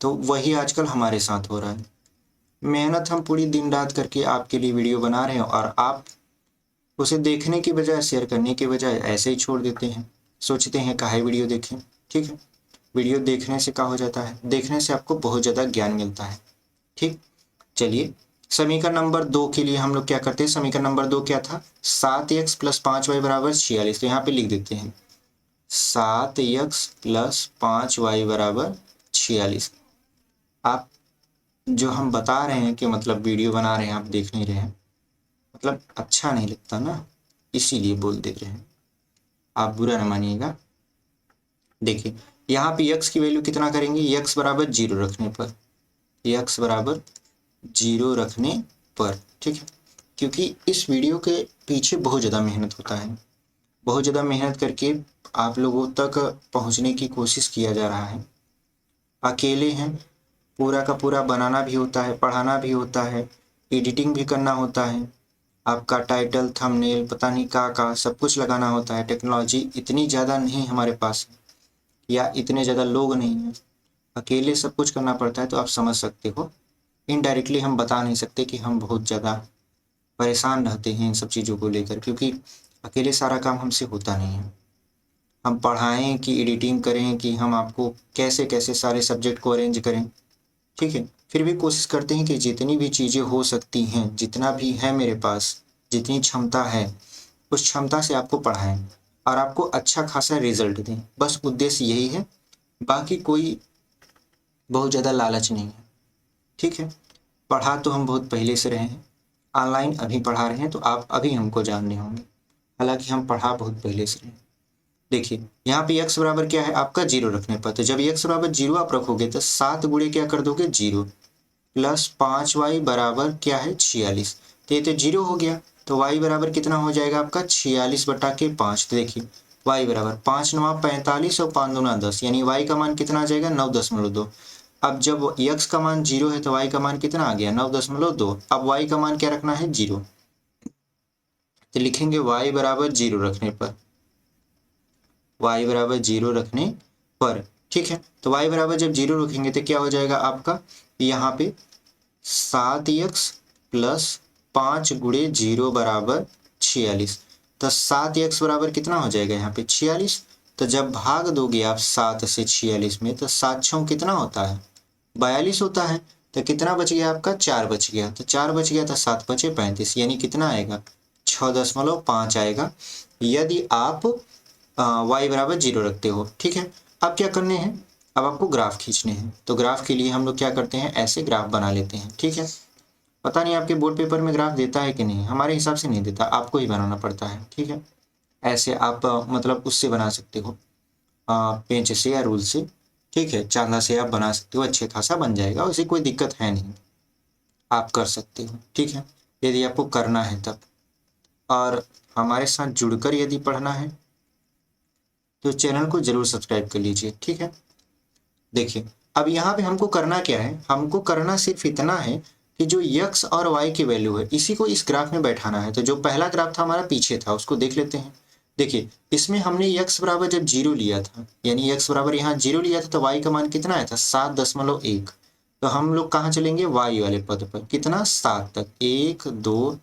तो वही आजकल हमारे साथ हो रहा है। मेहनत हम पूरी दिन रात करके आपके लिए वीडियो बना रहे हैं, और आप उसे देखने की बजाय, शेयर करने की बजाय ऐसे ही छोड़ देते हैं, सोचते हैं काहे वीडियो देखें, ठीक है। वीडियो देखने से क्या हो जाता है, देखने से आपको बहुत ज़्यादा ज्ञान मिलता है, ठीक। चलिए समीकरण नंबर 2 के लिए हम लोग क्या करते हैं, समीकरण नंबर 2 क्या था, 7x प्लस 5y बराबर 46। तो यहाँ पे लिख देते हैं 7x प्लस 5y बराबर 46। आप जो हम बता रहे हैं कि मतलब वीडियो बना रहे हैं, आप देख नहीं रहे हैं, मतलब अच्छा नहीं लगता ना, इसीलिए बोल दे रहे हैं, आप बुरा ना मानिएगा। देखिए यहाँ पे x की वैल्यू कितना करेंगे, x बराबर 0 रखने पर, x बराबर 0 रखने पर, ठीक है। क्योंकि इस वीडियो के पीछे बहुत ज़्यादा मेहनत होता है, बहुत ज़्यादा मेहनत करके आप लोगों तक पहुंचने की कोशिश किया जा रहा है। अकेले हैं, पूरा का पूरा बनाना भी होता है, पढ़ाना भी होता है, एडिटिंग भी करना होता है, आपका टाइटल थंबनेल पता नहीं का सब कुछ लगाना होता है। टेक्नोलॉजी इतनी ज़्यादा नहीं हमारे पास है, या इतने ज़्यादा लोग नहीं हैं, अकेले सब कुछ करना पड़ता है। तो आप समझ सकते हो, इनडायरेक्टली हम बता नहीं सकते कि हम बहुत ज़्यादा परेशान रहते हैं इन सब चीज़ों को लेकर, क्योंकि अकेले सारा काम हमसे होता नहीं है। हम पढ़ाएं कि एडिटिंग करें, कि हम आपको कैसे कैसे सारे सब्जेक्ट को अरेंज करें, ठीक है। फिर भी कोशिश करते हैं कि जितनी भी चीज़ें हो सकती हैं, जितना भी है मेरे पास, जितनी क्षमता है, उस क्षमता से आपको पढ़ाएं और आपको अच्छा खासा रिजल्ट दें। बस उद्देश्य यही है, बाकी कोई बहुत ज़्यादा लालच नहीं है, ठीक है। पढ़ा तो हम बहुत पहले से रहे हैं, ऑनलाइन अभी पढ़ा रहे हैं, तो आप अभी हमको जान रहे होंगे, हालांकि हम पढ़ा बहुत पहले से रहे हैं। देखिए यहाँ पे x बराबर क्या है आपका 0 रखने पर, तो जब x बराबर 0 आप रखोगे तो 7 गुणे क्या कर दोगे 0, प्लस 5y बराबर क्या है 46, तो ये तो 0 हो गया। तो y बराबर कितना हो जाएगा आपका 46/5। तो देखिए y बराबर 5 9 45 और 5 दूना 10, यानी y का मान कितना आ जाएगा 9.2। अब जब x का मान 0 है तो y का मान कितना आ गया 9.2। अब y का मान क्या रखना है 0, तो लिखेंगे y बराबर 0 रखने पर, y बराबर 0 रखने पर, ठीक है। तो y बराबर जब 0 रखेंगे तो क्या हो जाएगा आपका, यहाँ पे 7x प्लस 5 गुणे 0 बराबर 46। तो 7x बराबर कितना हो जाएगा यहाँ पे 46। तो जब भाग दोगे आप 7 से 46 में, तो 7 छः कितना होता है 42 होता है। तो कितना बच गया आपका 4 बच गया, तो 4 बच गया तो 7 बचे 35, यानी कितना आएगा 6.5 आएगा, यदि आप y बराबर 0 रखते हो, ठीक है। अब क्या करने हैं, अब आपको ग्राफ खींचने हैं। तो ग्राफ के लिए हम लोग क्या करते हैं, ऐसे ग्राफ बना लेते हैं, ठीक है। पता नहीं आपके बोर्ड पेपर में ग्राफ देता है कि नहीं, हमारे हिसाब से नहीं देता, आपको ही बनाना पड़ता है, ठीक है। ऐसे आप मतलब उससे बना सकते हो, पेंच से या रूल से, ठीक है, चांदा से आप बना सकते हो, अच्छे खासा बन जाएगा, उसे कोई दिक्कत है नहीं, आप कर सकते हो, ठीक है, यदि आपको करना है तब। और हमारे साथ जुड़कर यदि पढ़ना है तो चैनल को जरूर सब्सक्राइब कर लीजिए, ठीक है। देखिए अब यहाँ पे हमको करना क्या है, हमको करना सिर्फ इतना है कि जो x और y की वैल्यू है इसी को इस ग्राफ में बैठाना है। तो जो पहला ग्राफ था हमारा पीछे था, उसको देख लेते हैं। देखिए इसमें हमने x बराबर जब 0 लिया था, यानी x बराबर यहाँ 0 लिया था, तो y का मान कितना आया था 7.1। तो हम लोग कहाँ चलेंगे y वाले पद पर, कितना 7 तक, 1 2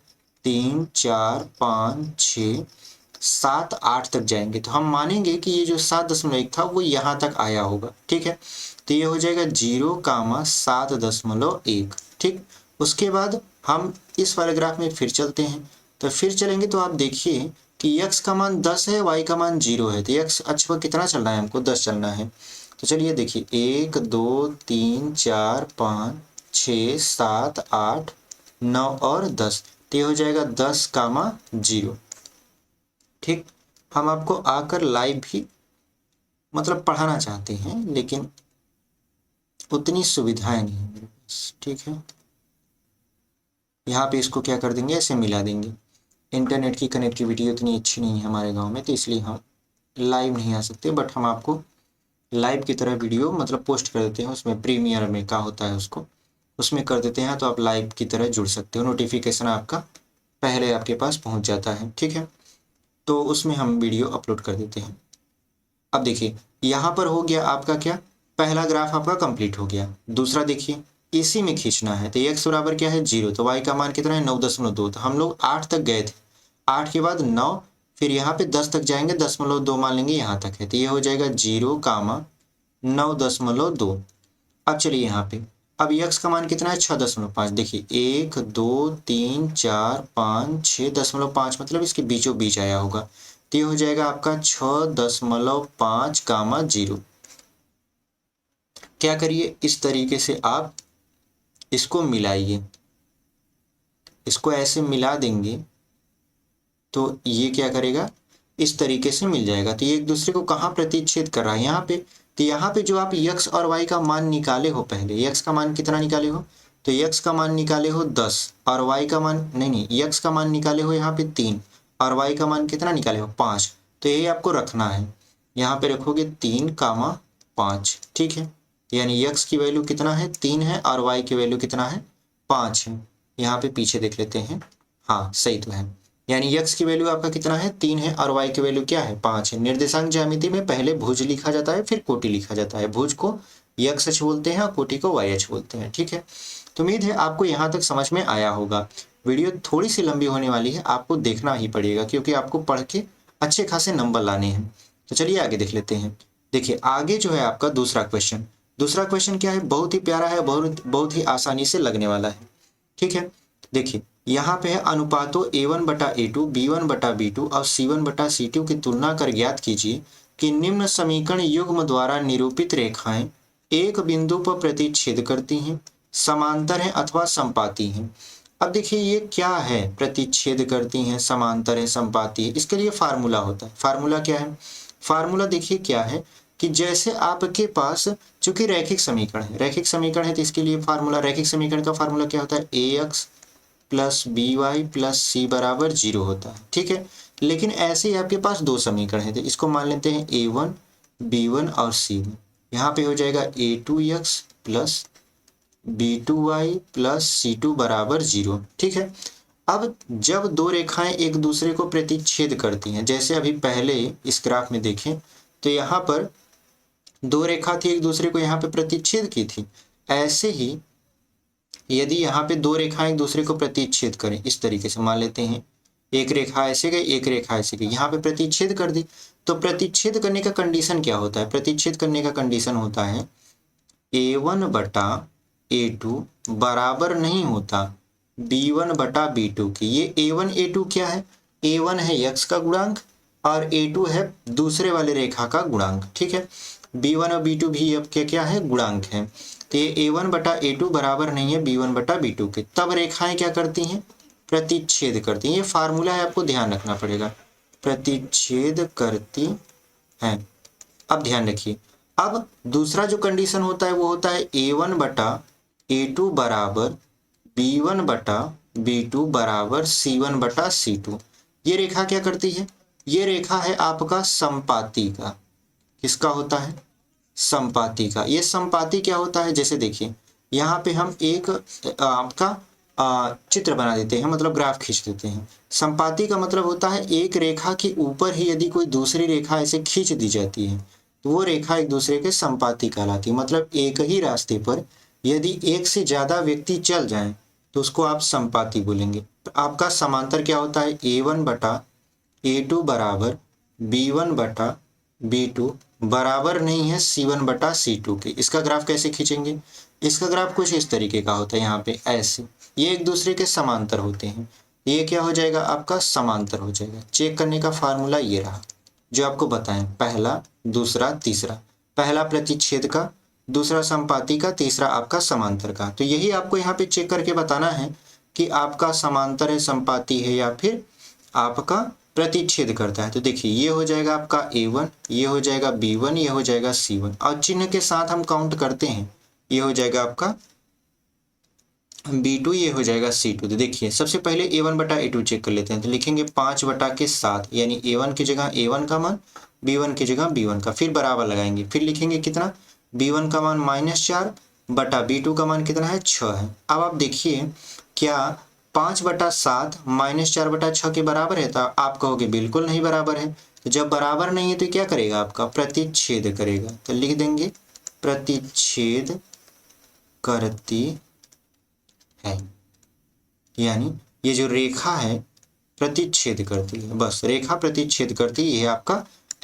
3 4 5 6 7 8 तक जाएंगे। तो हम मानेंगे कि ये जो 7.1 था वो यहाँ तक आया होगा, ठीक है। तो ये हो जाएगा 0,7.1, ठीक। उसके बाद हम इस वाले ग्राफ में फिर चलते हैं, तो फिर चलेंगे तो आप देखिए कि x का मान 10 है, y का मान 0 है, तो x अक्ष पर कितना चलना है, हमको 10 चलना है। तो चलिए देखिए 1 2 3 4 5 6 7 8 9 और 10, तो ये हो जाएगा 10,0, ठीक। हम आपको आकर लाइव भी मतलब पढ़ाना चाहते हैं, लेकिन उतनी सुविधाएं नहीं है मेरे पास, ठीक है। यहाँ पे इसको क्या कर देंगे, ऐसे मिला देंगे। इंटरनेट की कनेक्टिविटी उतनी अच्छी नहीं है हमारे गांव में, तो इसलिए हम लाइव नहीं आ सकते, बट हम आपको लाइव की तरह वीडियो मतलब पोस्ट कर देते हैं, उसमें प्रीमियर में क्या होता है उसको उसमें कर देते हैं, तो आप लाइव की तरह जुड़ सकते हो, नोटिफिकेशन आपका पहले आपके पास पहुँच जाता है, ठीक है। तो उसमें हम वीडियो अपलोड कर देते हैं। अब देखिए यहाँ पर हो गया आपका क्या, पहला ग्राफ आपका कंप्लीट हो गया। दूसरा देखिए इसी में खींचना है, तो x बराबर क्या है 0, तो y का मान कितना है 9.2। तो हम लोग 8 तक गए थे, 8 के बाद 9, फिर यहाँ पे 10 तक जाएंगे, 10.2 मान लेंगे यहाँ तक है, तो ये हो जाएगा 0,9.2। अब चलिए यहाँ पे, अब x का मान कितना है 6.5। देखिए 1 2 3 4 5 6.5, मतलब इसके बीचों बीच आया होगा, तो ये हो जाएगा आपका 6.5, 0। क्या करिए, इस तरीके से आप इसको मिलाइए, इसको ऐसे मिला देंगे तो ये क्या करेगा, इस तरीके से मिल जाएगा। तो ये एक दूसरे को कहाँ प्रतिच्छेद कर रहा है, यहाँ पे। तो यहाँ पे जो आप x और y का मान निकाले हो, पहले x का मान कितना निकाले हो, तो x का मान निकाले हो 10 और y का मान नहीं, x का मान निकाले हो यहाँ पे 3 और y का मान कितना निकाले हो 5। तो यही आपको रखना है, यहाँ पे रखोगे 3,5, ठीक है। यानी x की वैल्यू कितना है 3 है और y की वैल्यू कितना है 5 है। यहाँ पे पीछे देख लेते हैं, हाँ सही तो है। यानी x की वैल्यू आपका कितना है 3 है और y की वैल्यू क्या है 5 है। निर्देशांक ज्यामिति में पहले भुज लिखा जाता है फिर कोटि लिखा जाता है। भुज को x अक्ष बोलते हैं और कोटि को y अक्ष बोलते हैं, ठीक है। तो उम्मीद है आपको यहाँ तक समझ में आया होगा। वीडियो थोड़ी सी लंबी होने वाली है, आपको देखना ही पड़ेगा क्योंकि आपको पढ़ के अच्छे खासे नंबर लाने हैं। तो चलिए आगे देख लेते हैं। देखिए आगे जो है आपका दूसरा क्वेश्चन। दूसरा क्वेश्चन क्या है, बहुत ही प्यारा है, बहुत ही आसानी से लगने वाला है, ठीक है। देखिए यहाँ पे है अनुपातों a1/a2, b1/b2 और c1/c2 की तुलना कर ज्ञात कीजिए कि निम्न समीकरण युग्म द्वारा निरूपित रेखाएं एक बिंदु पर प्रतिच्छेद करती हैं, समांतर हैं अथवा समपाती हैं। अब देखिए ये क्या है, प्रतिच्छेद करती हैं, समांतर है, समपाती है। इसके लिए फार्मूला होता है। फार्मूला क्या है, फार्मूला देखिए क्या है कि जैसे आपके पास चूंकि रैखिक समीकरण है, रैखिक समीकरण है तो इसके लिए फार्मूला, रैखिक समीकरण का फार्मूला क्या होता है, ax प्लस by प्लस सी बराबर 0 होता है, ठीक है। लेकिन ऐसे ही आपके पास दो समीकरण है तो इसको मान लेते हैं a1, b1 और c1। यहाँ पे हो जाएगा a2x plus b2y plus c2 बराबर 0, ठीक है। अब जब दो रेखाएं एक दूसरे को प्रतिच्छेद करती हैं, जैसे अभी पहले इस ग्राफ में देखें तो यहाँ पर दो रेखा थी, एक दूसरे को यहाँ पे प्रतिच्छेद की थी। ऐसे ही यदि यहाँ पे दो रेखाएं एक दूसरे को प्रतिच्छेद करें, इस तरीके से मान लेते हैं एक रेखा ऐसे गई, एक रेखा ऐसे गई, यहाँ पे प्रतिच्छेद कर दी। तो प्रतिच्छेद करने का कंडीशन क्या होता है, प्रतिच्छेद करने का कंडीशन होता है a1/a2 बराबर नहीं होता b1/b2 की। ये a1 a2 क्या है, a1 है x का गुणांक और a2 है दूसरे वाले रेखा का गुणांक, ठीक है। b1 और b2 भी अब क्या है, गुणांक है। तो ये a1/a2 बराबर नहीं है b1/b2 के। तब रेखाएं क्या करती हैं, प्रतिच्छेद करती हैं। ये फार्मूला है, आपको ध्यान रखना पड़ेगा, प्रतिच्छेद करती हैं। अब ध्यान रखिए, अब दूसरा जो कंडीशन होता है वो होता है a1/a2 बराबर b1/b2 बराबर c1/c2। ये रेखा क्या करती है, ये रेखा है आपका समपाती का। किसका होता है, समपाती का। ये समपाती क्या होता है, जैसे देखिए यहाँ पे हम एक आपका चित्र बना देते हैं, मतलब ग्राफ खींच देते हैं। समपाती का मतलब होता है एक रेखा के ऊपर ही यदि कोई दूसरी रेखा ऐसे खींच दी जाती है तो वो रेखा एक दूसरे के समपाती कहलाती है। मतलब एक ही रास्ते पर यदि एक से ज्यादा व्यक्ति चल जाएं तो उसको आप समपाती बोलेंगे। आपका समांतर क्या होता है, a1/a2 बराबर b1/b2 बराबर नहीं है c1/c2 के। इसका ग्राफ कैसे खींचेंगे, इसका ग्राफ कुछ इस तरीके का होता है, यहाँ पे ऐसे, ये एक दूसरे के समांतर होते हैं। ये क्या हो जाएगा, आपका समांतर हो जाएगा। चेक करने का फार्मूला ये रहा जो आपको बताएं, पहला, दूसरा, तीसरा। पहला प्रतिच्छेद का, दूसरा समपाती का, तीसरा आपका समांतर का। तो यही आपको यहाँ पे चेक करके बताना है कि आपका समांतर है, समपाती है या फिर आपका प्रतिच्छेद करता है। तो देखिए ये हो जाएगा आपका a1, ये हो जाएगा b1, ये हो जाएगा c1 और चिन्ह के साथ हम काउंट करते हैं। ये हो जाएगा आपका b2, ये हो जाएगा c2। तो देखिए सबसे पहले a1/a2 चेक कर लेते हैं। तो लिखेंगे 5/7, यानी a1 की जगह a1 का मान, b1 की जगह b1 का, फिर बराबर लगाएंगे। फिर लिखेंगे कितना, b1 का मान -4/b2 का मान कितना है 6 है। अब आप देखिए क्या 5/7 -4/6 के बराबर है, तो आप कहोगे बिल्कुल नहीं बराबर है। तो जब बराबर नहीं है तो क्या करेगा, आपका प्रतिच्छेद करेगा। तो लिख देंगे प्रतिच्छेद करती है, यानी ये जो रेखा है प्रतिच्छेद करती है, बस रेखा प्रतिच्छेद करती है, ये आपका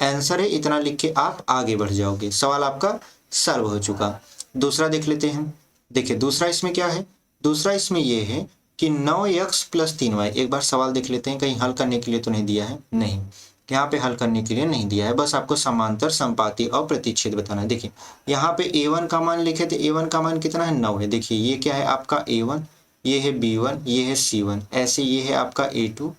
आंसर है। इतना लिख के आप आगे बढ़ जाओगे, सवाल आपका सॉल्व हो चुका। दूसरा देख लेते हैं। देखिए दूसरा इसमें क्या है, दूसरा इसमें ये है कि 9x प्लस 3y। एक बार सवाल देख लेते हैं, कहीं हल करने के लिए तो नहीं दिया है, नहीं, यहाँ पे हल करने के लिए नहीं दिया है, बस आपको समांतर, समपाती और प्रतिच्छेद बताना है। देखिए यहाँ पे a1 का मान लिखे थे, a1 का मान कितना है 9 है। देखिए ये क्या है आपका a1, ये है b1, ये है c1, ऐसे ये है आपका a2,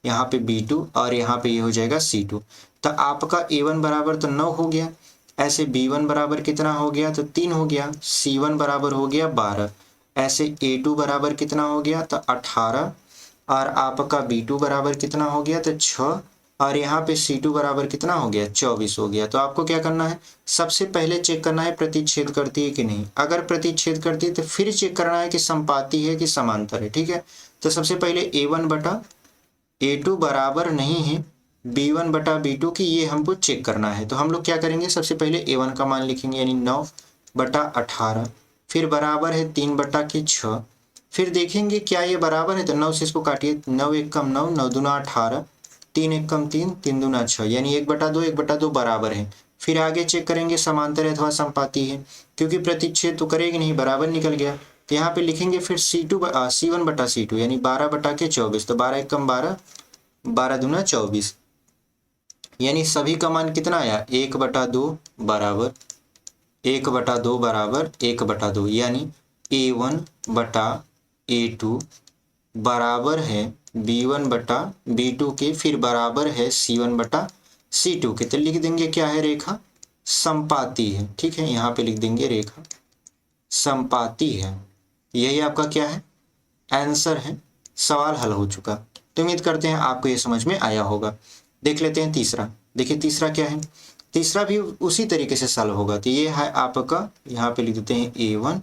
यहाँ पे B2 और यहाँ पे ये हो जाएगा C2। तो आपका A1 बराबर तो 9 हो गया, ऐसे B1 बराबर कितना हो गया तो 3 हो गया, C1 बराबर हो गया 12, ऐसे A2 बराबर कितना हो गया तो 18, और आपका B2 बराबर कितना हो गया तो 6, और यहाँ पे C2 बराबर कितना हो गया 24 हो गया। तो आपको क्या करना है, सबसे पहले चेक करना है प्रतिच्छेद करती है कि नहीं। अगर प्रतिच्छेद करती है तो फिर चेक करना है कि समपाती है कि समांतर है। ठीक है, तो सबसे पहले A1 बटा A2 बराबर नहीं है B1 बटा B2 की, ये हमको चेक करना है। तो हम लोग क्या करेंगे, सबसे पहले A1 का मान लिखेंगे यानी 9 बटा 18, फिर बराबर है 3 बटा की 6, फिर देखेंगे क्या ये बराबर है तो 9 से इसको काटिए, 9 एक कम 9, 9 दूना 18, 3 एक कम 3, 3 दूना 6, यानी 1/2 बराबर है। फिर आगे चेक करेंगे समांतर अथवा समपाती है, क्योंकि प्रतिच्छेद तो करेगी नहीं, बराबर निकल गया। तो यहाँ पे लिखेंगे फिर C1 बटा C2 यानी 12 बटा के 24, तो 12 एक कम 12, 12 दूना 24, यानी सभी का मान कितना आया 1/2 बराबर 1/2 बराबर 1/2, यानी A1 बटा A2 बराबर है B1 बटा B2 के, फिर बराबर है C1 बटा C2 के। तो लिख देंगे क्या है, रेखा समपाती है। ठीक है, यहाँ पे लिख देंगे रेखा समपाती है। यही आपका क्या है, आंसर है। सवाल हल हो चुका। तो उम्मीद करते हैं आपको ये समझ में आया होगा। देख लेते हैं तीसरा। देखिए तीसरा क्या है, तीसरा भी उसी तरीके से सॉल्व होगा। तो ये है आपका, यहाँ पे लिख देते हैं A1,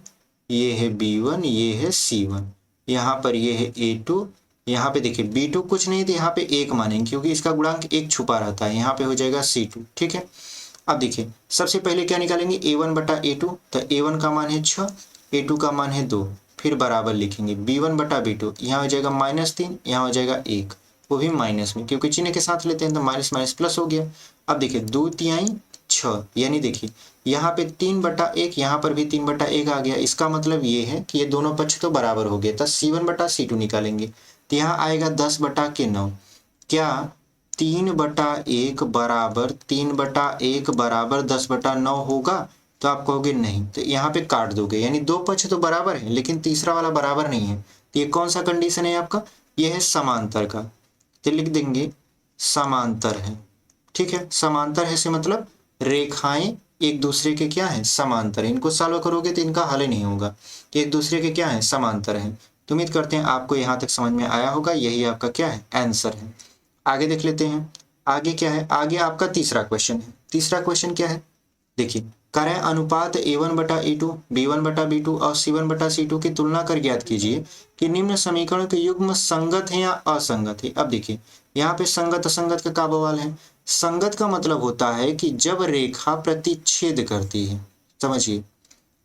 ये है B1, ये है C1, यहाँ पर ये है A2, यहाँ पे देखिए B2 कुछ नहीं, तो यहाँ पे 1 मानेंगे क्योंकि इसका गुणांक 1 छुपा रहता है। यहाँ पे हो जाएगा C2। ठीक है, अब देखिए सबसे पहले क्या निकालेंगे, A1 बटा A2, तो A1 का मान है 6, A2 का मान है 2, फिर बराबर लिखेंगे B1 बटा B2, यहाँ हो जाएगा -3, यहाँ हो जाएगा 1, वो भी माइनस में, क्योंकि चिन्ह के साथ लेते हैं तो माइनस माइनस प्लस हो गया। अब देखिए 2 तिहाई 6, यानी देखिए यहाँ पे 3/1, यहाँ पर भी 3/1 आ गया। इसका मतलब ये है कि ये दोनों पक्ष तो बराबर हो गए। तो C1 बटा C2 निकालेंगे, तो यहाँ आएगा 10/9। क्या 3/1 बराबर 3/1 बराबर 10/9 होगा? तो आप कहोगे नहीं, तो यहाँ पे काट दोगे, यानी दो पक्ष तो बराबर है लेकिन तीसरा वाला बराबर नहीं है। तो ये कौन सा कंडीशन है आपका, ये है समांतर का। तो लिख देंगे समांतर है। ठीक है, समांतर है से मतलब रेखाएं एक दूसरे के क्या है, समांतर है। इनको सॉल्व करोगे तो इनका हल ही नहीं होगा, कि एक दूसरे के क्या है, समांतर है। तो उम्मीद करते हैं आपको यहाँ तक समझ में आया होगा। यही आपका क्या है, आंसर है। आगे देख लेते हैं, आगे क्या है। आगे आपका तीसरा क्वेश्चन है। तीसरा क्वेश्चन क्या है, देखिए करें अनुपात A1 बटा A2, B1 बटा B2 और C1 बटा C2 की तुलना कर ज्ञात कीजिए कि निम्न समीकरण के युग्म संगत है या असंगत है। अब देखिए यहाँ पे संगत असंगत का बवाल है। संगत का मतलब होता है कि जब रेखा प्रतिच्छेद करती है, समझिए,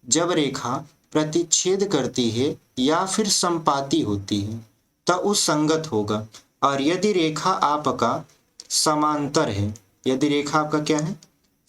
जब रेखा प्रतिच्छेद करती है या फिर संपाती होती है तो उस संगत होगा। और यदि रेखा आपका समांतर है, यदि रेखा आपका क्या है,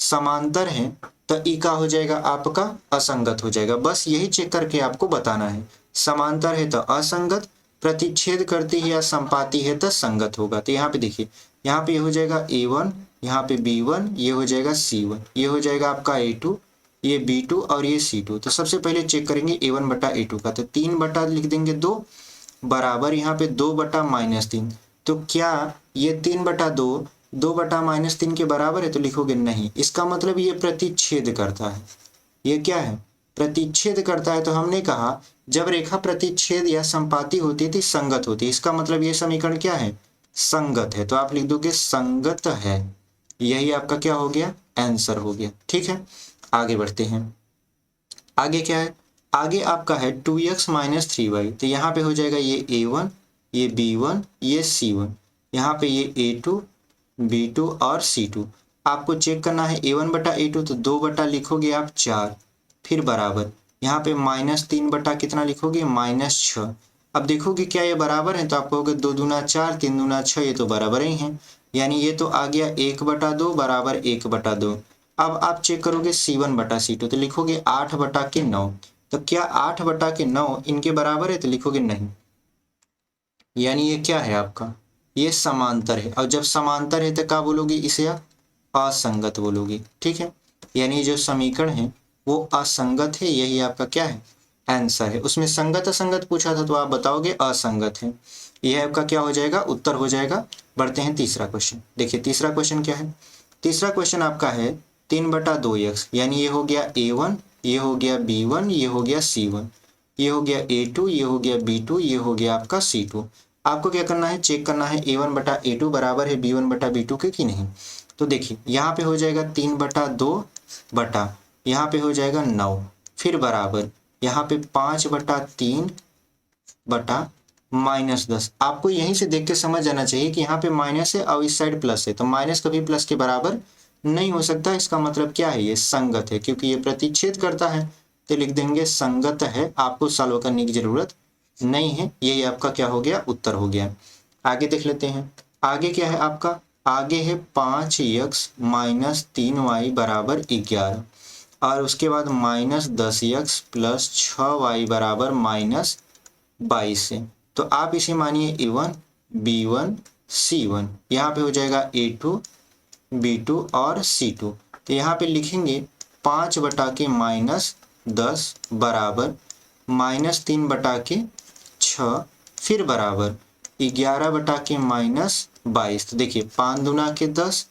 समांतर है, तो ई का हो जाएगा आपका असंगत हो जाएगा। बस यही चेक करके आपको बताना है, समांतर है तो असंगत, प्रतिच्छेद करती है या संपाती है तो संगत होगा। तो यहाँ पे देखिए, यहाँ पे हो जाएगा A1, यहाँ पे B1, ये हो जाएगा C1, ये हो जाएगा आपका A2, ये B2 और ये C2। तो सबसे पहले चेक करेंगे A1 बटा A2 का, तो 3 बटा लिख देंगे 2 बराबर यहाँ पे 2 बटा -3। तो क्या ये 3/2 2 बटा -3 के बराबर है? तो लिखोगे नहीं। इसका मतलब ये प्रतिच्छेद करता है। ये क्या है, प्रतिच्छेद करता है। तो हमने कहा जब रेखा प्रतिच्छेद या संपाती होती थी संगत होती है। इसका मतलब ये समीकरण क्या है, संगत है। तो आप लिख दोगे संगत है। यही आपका क्या हो गया, आंसर हो गया। ठीक है, आगे बढ़ते हैं। आगे क्या है, आगे आपका है 2x - 3y। तो यहाँ पे हो जाएगा ये A1, ये B1, ये C1, यहाँ पे ये A2, B2 और C2। आपको चेक करना है A1 बटा A2, तो 2 बटा लिखोगे आप 4, फिर बराबर यहाँ पे -3 बटा कितना लिखोगे, -6। अब देखोगे क्या ये बराबर है, तो आप कहोगे 2 दूना 4, 3 दूना 6, ये तो बराबर ही है। यानी ये तो आ गया 1/2 बराबर 1/2। अब आप चेक करोगे C1 बटा C2, तो लिखोगे 8 बटा के 9। तो क्या 8 बटा के 9 इनके बराबर है? तो लिखोगे नहीं। यानी ये क्या है आपका, ये समांतर है। और जब समांतर है तो क्या बोलोगे, इसे आप असंगत बोलोगे। ठीक है, यानी जो समीकरण है वो असंगत है। यही आपका क्या है, आंसर है। उसमें संगत असंगत पूछा था तो आप बताओगे असंगत है। यह आपका क्या हो जाएगा, उत्तर हो जाएगा। बढ़ते हैं तीसरा क्वेश्चन। देखिए तीसरा क्वेश्चन क्या है। तीसरा क्वेश्चन आपका है 3/2x, यानी ये हो गया A1, ये हो गया B1, ये हो गया C1, ये हो गया A2, ये हो गया B2, ये हो गया आपका C2। आपको क्या करना है, चेक करना है A1/A2 बराबर है B1/B2 के कि नहीं। तो देखिए यहाँ पे हो जाएगा 3/2 बटा, यहाँ पे हो जाएगा 9, फिर बराबर यहाँ पे 5/3 बटा -10। आपको यहीं से देख के समझ जाना चाहिए कि यहाँ पे माइनस है और इस साइड प्लस है, तो माइनस कभी प्लस के बराबर नहीं हो सकता। इसका मतलब क्या है, ये संगत है, क्योंकि ये प्रतिच्छेद करता है। तो लिख देंगे संगत है, आपको सॉल्व करने की जरूरत नहीं है। यही आपका क्या हो गया, उत्तर हो गया। आगे देख लेते हैं। आगे क्या है आपका, आगे है 5x - 3y बराबर 11, और उसके बाद -10x + 6y बराबर -22 है। तो आप इसे मानिए A1, B1, C1, यहाँ पे हो जाएगा A2, B2 और C2। तो यहाँ पे लिखेंगे 5/10 बराबर -3/6, फिर बराबर 11/-22। तो देखिए 5 दूना के 10,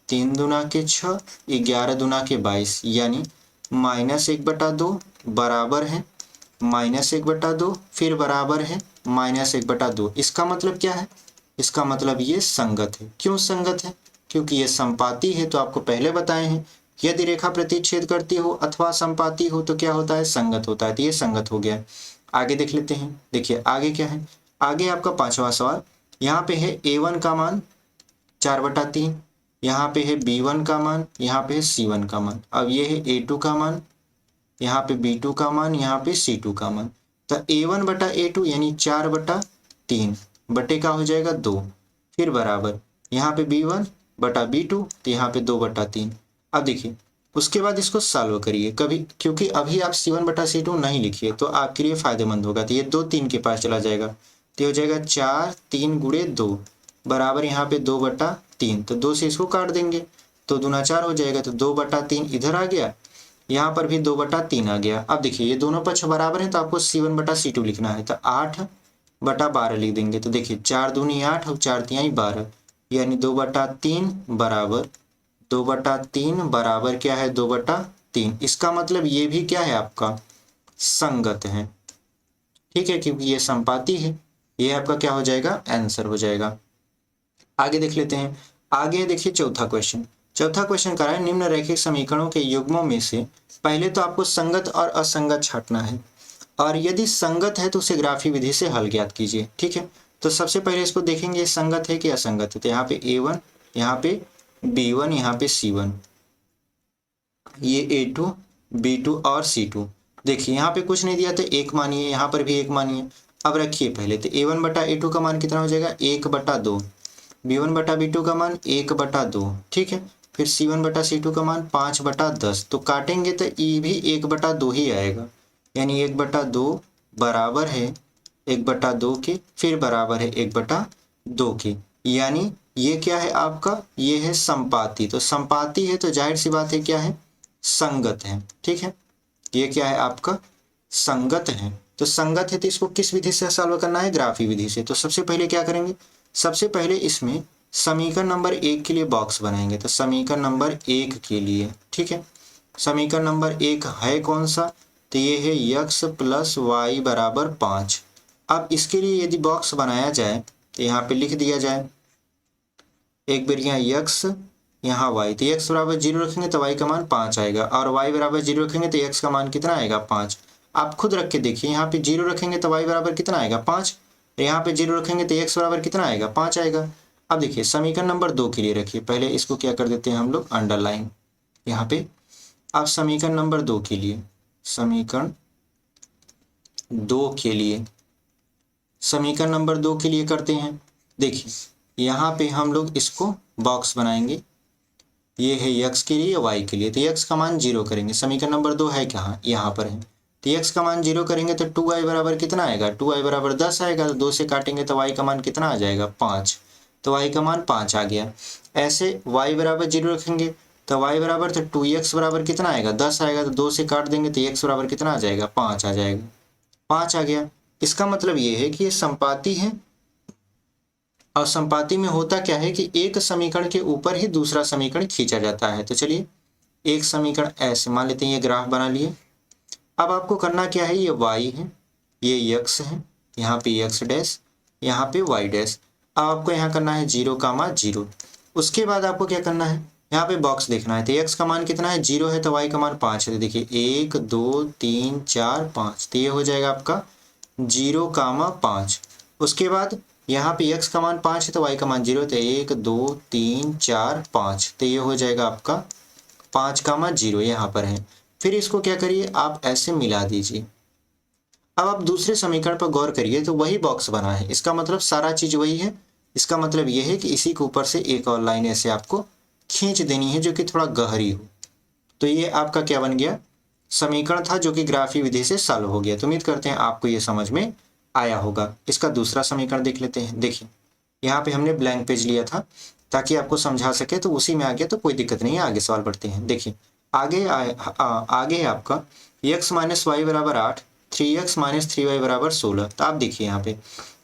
3 दूना के 6, 11 दूना के 22, यानी -1/2 बराबर है -1/2, फिर बराबर है -1/2। इसका मतलब क्या है, इसका मतलब ये संगत है। क्यों संगत है, क्योंकि ये संपाती है। तो आपको पहले बताए हैं, यदि रेखा प्रतिच्छेद करती हो अथवा संपाती हो तो क्या होता है, संगत होता है। तो ये संगत हो गया। आगे देख लेते हैं। देखिए आगे क्या है, आगे आपका पांचवा सवाल। यहाँ पे है A1 का मान 4/3, यहाँ पे है B1 का मान, यहाँ पे है C1 का मान। अब ये है A2 का मान, यहाँ पे B2 का मान, यहाँ पे C2 का मान। तो A1/A2 यानी 4/3 बटे का हो जाएगा 2, फिर बराबर यहाँ पे B1/B2, तो यहाँ पे 2/3। अब देखिए उसके बाद इसको सॉल्व करिए कभी, क्योंकि अभी आप C1/C2 नहीं लिखिए तो आपके लिए फायदेमंद होगा। तो ये 2 3 के पास चला जाएगा, तो हो जाएगा 4 3 × 2 बराबर यहाँ पे 2/3। तो 2 से इसको काट देंगे तो 2 × 4 हो जाएगा, तो 2/3 इधर आ गया, यहाँ पर भी 2/3 आ गया। अब देखिए ये दोनों पक्ष बराबर हैं तो आपको C1/C2 लिखना है, तो 8/12 लिख देंगे। तो देखिए 4 दूनी 8 और 4 तिहाई 12, यानी 2/3 बराबर 2/3 बराबर क्या है, 2/3। इसका मतलब ये भी क्या है, आपका संगत है। ठीक है, क्योंकि ये संपाती है। ये आपका क्या हो जाएगा, आंसर हो जाएगा। आगे देख लेते हैं। आगे देखिए चौथा क्वेश्चन। चौथा क्वेश्चन करा है, निम्न रैखिक समीकरणों के युग्मों में से पहले तो आपको संगत और असंगत छांटना है, और यदि संगत है तो उसे ग्राफी विधि से हल ज्ञात कीजिए। ठीक है, तो सबसे पहले इसको देखेंगे संगत है कि असंगत है। तो यहाँ पे A1, यहाँ पे B1, यहाँ पे C1, ये A2, B2 और C2। देखिए यहाँ पे कुछ नहीं दिया तो 1 मानिए, यहाँ पर भी 1 मानिए। अब रखिए पहले, तो A1/A2 का मान कितना हो जाएगा, 1/2, B1/B2 का मान 1/2। ठीक है, फिर C1/C2 का मान 5/10। तो काटेंगे तो ये भी 1/2 ही आएगा, यानी 1/2 बराबर है 1/2 के, फिर बराबर है 1/2 के। यानी ये क्या है आपका, ये है संपाती। तो संपाती है तो जाहिर सी बात है क्या है, संगत है। ठीक है, ये क्या है आपका, संगत है। तो संगत है तो इसको किस विधि से सॉल्व करना है, ग्राफी विधि से। तो सबसे पहले क्या करेंगे, सबसे पहले इसमें समीकरण नंबर 1 के लिए बॉक्स बनाएंगे। तो समीकरण नंबर 1 के लिए, ठीक है, समीकरण नंबर 1 है कौन सा, तो ये है x + y बराबर 5। अब इसके लिए यदि बॉक्स बनाया जाए तो यहाँ पे लिख दिया जाए, एक बार यहाँ x, यहाँ y। तो x बराबर 0 रखेंगे तो y का मान 5 आएगा, और y बराबर 0 रखेंगे तो x का मान कितना आएगा, 5। आप खुद रख के देखिए, यहाँ पे 0 रखेंगे तो y बराबर कितना आएगा, 5। यहाँ पे 0 रखेंगे तो x बराबर कितना आएगा, 5 आएगा। अब देखिए समीकरण नंबर 2 के लिए रखिए, पहले इसको क्या कर देते हैं हम लोग, अंडरलाइन यहाँ पे। अब समीकरण नंबर 2 के लिए, समीकरण 2 के लिए, समीकरण नंबर 2 के लिए करते हैं। देखिए यहाँ पे हम लोग इसको बॉक्स बनाएंगे, ये है x के लिए, y के लिए। तो x का मान 0 करेंगे, समीकरण नंबर 2 है कहाँ, यहाँ पर है। तो x का मान 0 करेंगे तो 2y बराबर कितना आएगा, 2y बराबर 10 आएगा। तो 2 से काटेंगे तो y का मान कितना आ जाएगा, 5। तो y का मान 5 आ गया। ऐसे y बराबर 0 रखेंगे तो y बराबर तो 2x बराबर कितना आएगा 10 आएगा, तो 2 से काट देंगे तो x बराबर कितना आ जाएगा 5 आ जाएगा, 5 आ गया। इसका मतलब ये है कि ये संपाती है, और संपाती में होता क्या है कि एक समीकरण के ऊपर ही दूसरा समीकरण खींचा जाता है। तो चलिए एक समीकरण ऐसे मान लेते हैं, ये ग्राफ बना लिए। अब आपको करना क्या है, ये y है, ये x है, यहाँ पे x डैश, यहाँ पे y डैश। अब आपको यहाँ करना है 0, 0। उसके बाद आपको क्या करना है, यहाँ पे बॉक्स देखना है। तो x का मान कितना है 0 है, तो y का मान 5 है। तो देखिए 1 2 3 4 5, तो ये हो जाएगा आपका 0, 5। उसके बाद यहाँ पे x का मान 5 है तो y का मान 0, तो 1 2 3 4 5, तो ये हो जाएगा आपका 5, 0 यहाँ पर है। फिर इसको क्या करिए, आप ऐसे मिला दीजिए। अब आप दूसरे समीकरण पर गौर करिए, तो वही बॉक्स बना है, इसका मतलब सारा चीज वही है। इसका मतलब यह है कि इसी के ऊपर से एक और लाइन ऐसे आपको खींच देनी है, जो कि थोड़ा गहरी हो। तो ये आपका क्या बन गया, समीकरण था, जो कि ग्राफी विधि से सॉल्व हो गया। तो उम्मीद करते हैं आपको ये समझ में आया होगा। इसका दूसरा समीकरण देख लेते हैं। देखिए यहाँ पे हमने ब्लैंक पेज लिया था ताकि आपको समझा सके, तो उसी में आ गया, तो कोई दिक्कत नहीं है, आगे सवाल बढ़ते हैं। देखिए आगे आगे है आपका x माइनस वाई बराबर 8, 3x माइनस 3y बराबर 16। तो आप देखिए यहाँ पे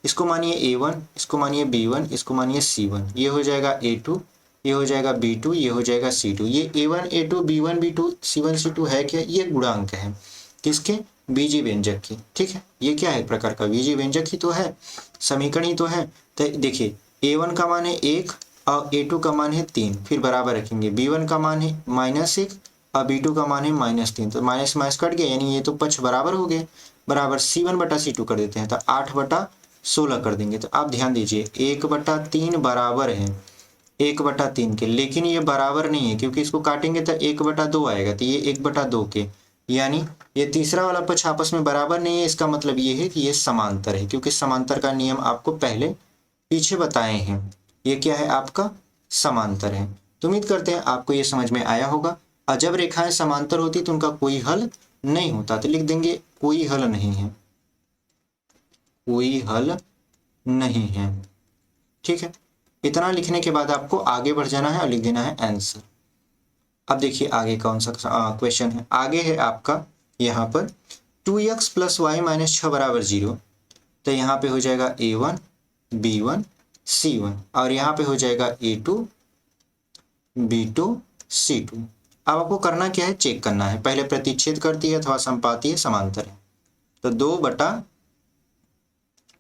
इसको मानिए a1, इसको मानिए b1, इसको मानिए c1, ये हो जाएगा a2, ये हो जाएगा b2, ये हो जाएगा c2। ये a1 a2 b1 b2 c1 c2 है क्या, ये गुणांक है किसके, बीजीय व्यंजक के। ठीक है, ये क्या है, एक प्रकार का बीजीय व्यंजक ही तो है, समीकरण ही तो है। तो देखिए a1 का मान है 1 और a2 का मान है 3, फिर बराबर रखेंगे। b1 का मान है -1 और b2 का मान है -3, तो माइनस माइनस कट गया, यानी ये तो पक्ष बराबर हो गए, बराबर c1 बटा c2 कर देते हैं, तो 8 बटा 16 कर देंगे। तो आप ध्यान दीजिए 1/3 बराबर है 1/3 के, लेकिन ये बराबर नहीं है, क्योंकि इसको काटेंगे तो 1/2 आएगा, तो ये 1/2 के, यानी ये तीसरा वाला पक्ष आपस में बराबर नहीं है। इसका मतलब ये है कि ये समांतर है, क्योंकि समांतर का नियम आपको पहले पीछे बताए हैं। ये क्या है, आपका समांतर है। तो उम्मीद करते हैं आपको ये समझ में आया होगा। और जब रेखाएं समांतर होती तो उनका कोई हल नहीं होता, तो लिख देंगे कोई हल नहीं है, कोई हल नहीं है। ठीक है, इतना लिखने के बाद आपको आगे बढ़ जाना है और लिख देना है आंसर। अब देखिए आगे कौन सा क्वेश्चन है। आगे है आपका यहाँ पर 2x प्लस वाई माइनस 6 बराबर 0। तो यहाँ पे हो जाएगा a1 b1 c1, और यहाँ पे हो जाएगा a2 b2 c2। अब आपको करना क्या है, चेक करना है, पहले प्रतिच्छेद करती है अथवा संपाती है, समांतर है। तो 2 बटा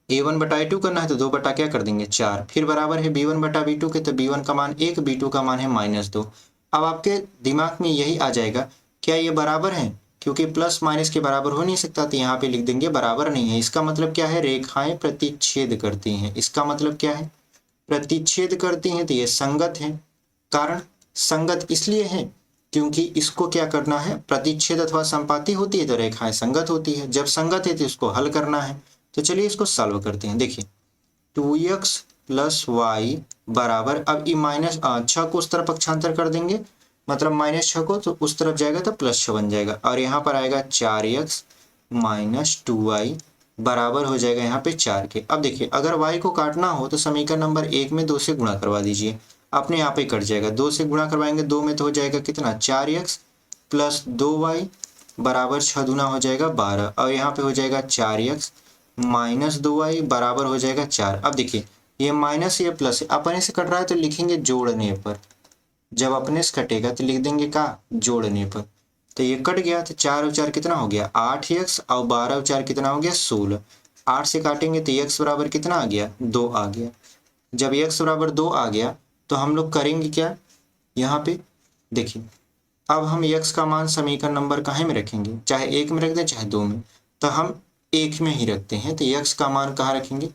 a1 बटा a2 करना है, तो 2 बटा क्या कर देंगे 4, फिर बराबर है b1 बटा b2 के, तो b1 का मान 1 b2 का मान है -2। अब आपके दिमाग में यही आ जाएगा, क्या ये बराबर है, क्योंकि प्लस माइनस के बराबर हो नहीं सकता, तो यहाँ पे लिख देंगे बराबर नहीं है। इसका मतलब क्या है, रेखाएं प्रतिच्छेद करती हैं। इसका मतलब क्या है, प्रतिच्छेद करती हैं, तो ये संगत है। कारण संगत इसलिए है क्योंकि इसको क्या करना है, प्रतिच्छेद अथवा संपाती होती है तो रेखाएं संगत होती है, जब संगत है तो इसको हल करना है। तो चलिए इसको सॉल्व करते हैं। देखिए 2x प्लस वाई बराबर, अब ये माइनस 6 को उस तरफ पक्षांतर कर देंगे, मतलब -6 को, तो उस तरफ जाएगा तो +6 बन जाएगा, और यहाँ पर आएगा 4x माइनस 2y बराबर हो जाएगा यहाँ पे 4 के। अब देखिए अगर y को काटना हो तो समीकरण नंबर 1 में 2 से गुणा करवा दीजिए, अपने आप ही कट जाएगा। 2 से गुणा करवाएंगे, 2 में तो हो जाएगा कितना 4x प्लस 2y बराबर 6 दूना हो जाएगा 12, और यहाँ पे हो जाएगा 4x माइनस 2y बराबर हो जाएगा 4। अब देखिए ये माइनस ये प्लस अपने से कट रहा है तो लिखेंगे जोड़ने पर, जब अपने से कटेगा तो लिख देंगे का जोड़ने पर। तो ये कट गया, तो 4 और 4 कितना हो गया 8x, और 12 और 4 कितना हो गया 16। 8 से काटेंगे तो x बराबर कितना आ गया 2 आ गया। जब x बराबर 2 आ गया तो हम लोग करेंगे क्या, यहाँ पे देखिए अब हम x का मान समीकरण नंबर कहाँ में रखेंगे, चाहे 1 में रख दें चाहे 2 में, तो हम 1 में ही रखते हैं। तो x का मान कहाँ रखेंगे,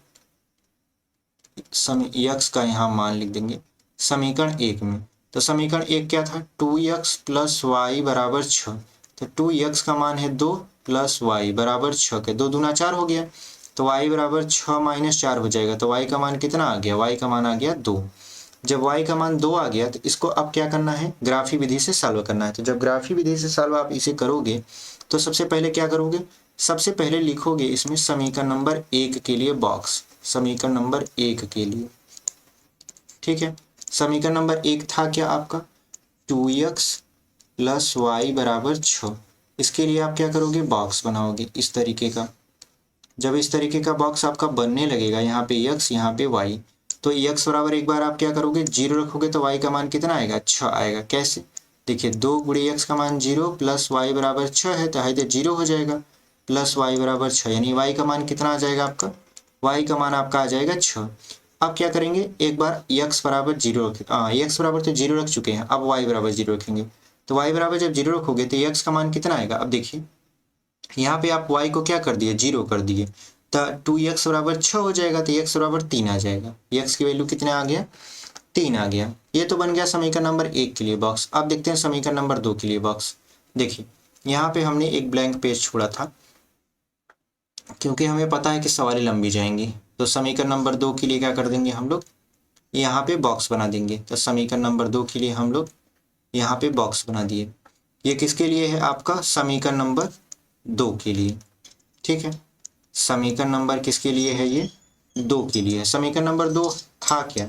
x का यहाँ मान लिख देंगे समीकरण 1 में। तो समीकरण 1 क्या था, 2x प्लस वाई बराबर 6, तो 2x का मान है 2 प्लस वाई बराबर 6 के, 2 दूना 4 हो गया, तो y बराबर 6 माइनस 4 हो जाएगा। तो y का मान कितना आ गया, y का मान आ गया 2। जब y का मान 2 आ गया तो इसको अब क्या करना है, ग्राफी विधि से सॉल्व करना है। तो जब ग्राफी विधि से सॉल्व आप इसे करोगे तो सबसे पहले क्या करोगे, सबसे पहले लिखोगे इसमें समीकरण नंबर 1 के लिए बॉक्स, समीकरण नंबर 1 के लिए। ठीक है, समीकरण नंबर 1 था क्या आपका 2x प्लस वाई बराबर 6। इसके लिए आप क्या करोगे, बॉक्स बनाओगे इस तरीके का। जब इस तरीके का बॉक्स आपका बनने लगेगा, यहाँ पे x यहाँ पे y, तो x बराबर एक बार आप क्या करोगे, 0 रखोगे तो y का मान कितना आएगा, 6 आएगा। कैसे, देखिए 2 गुणे x का मान 0 प्लस y बराबर 6 है, तो है तो 0 हो जाएगा, प्लस y बराबर 6, यानी y का मान कितना आ जाएगा आपका, y का मान आपका आ जाएगा 6। अब क्या करेंगे, एक बार x बराबर 0 रखें, x बराबर तो 0 रख चुके हैं, अब y बराबर 0 रखेंगे। तो y बराबर जब 0 रखोगे तो x का मान कितना आएगा। अब देखिए यहाँ पे आप y को क्या कर दिए, 0 कर दिए, तो 2x बराबर 6 हो जाएगा, तो x बराबर 3 आ जाएगा। x की वैल्यू कितने आ गया, 3 आ गया। ये तो बन गया समीकरण नंबर 1 के लिए बॉक्स। अब देखते हैं समीकरण नंबर 2 के लिए बॉक्स। देखिए यहाँ पे हमने एक ब्लैंक पेज छोड़ा था, क्योंकि हमें पता है कि सवालें लंबी जाएंगी, तो समीकरण नंबर 2 के लिए क्या कर देंगे हम लोग, यहाँ पे बॉक्स बना देंगे। तो समीकरण नंबर 2 के लिए हम लोग यहाँ पे बॉक्स बना दिए। ये किसके लिए है, आपका समीकरण नंबर 2 के लिए, ठीक है। समीकरण नंबर किसके लिए है, ये 2 के लिए है। समीकरण नंबर 2 था क्या,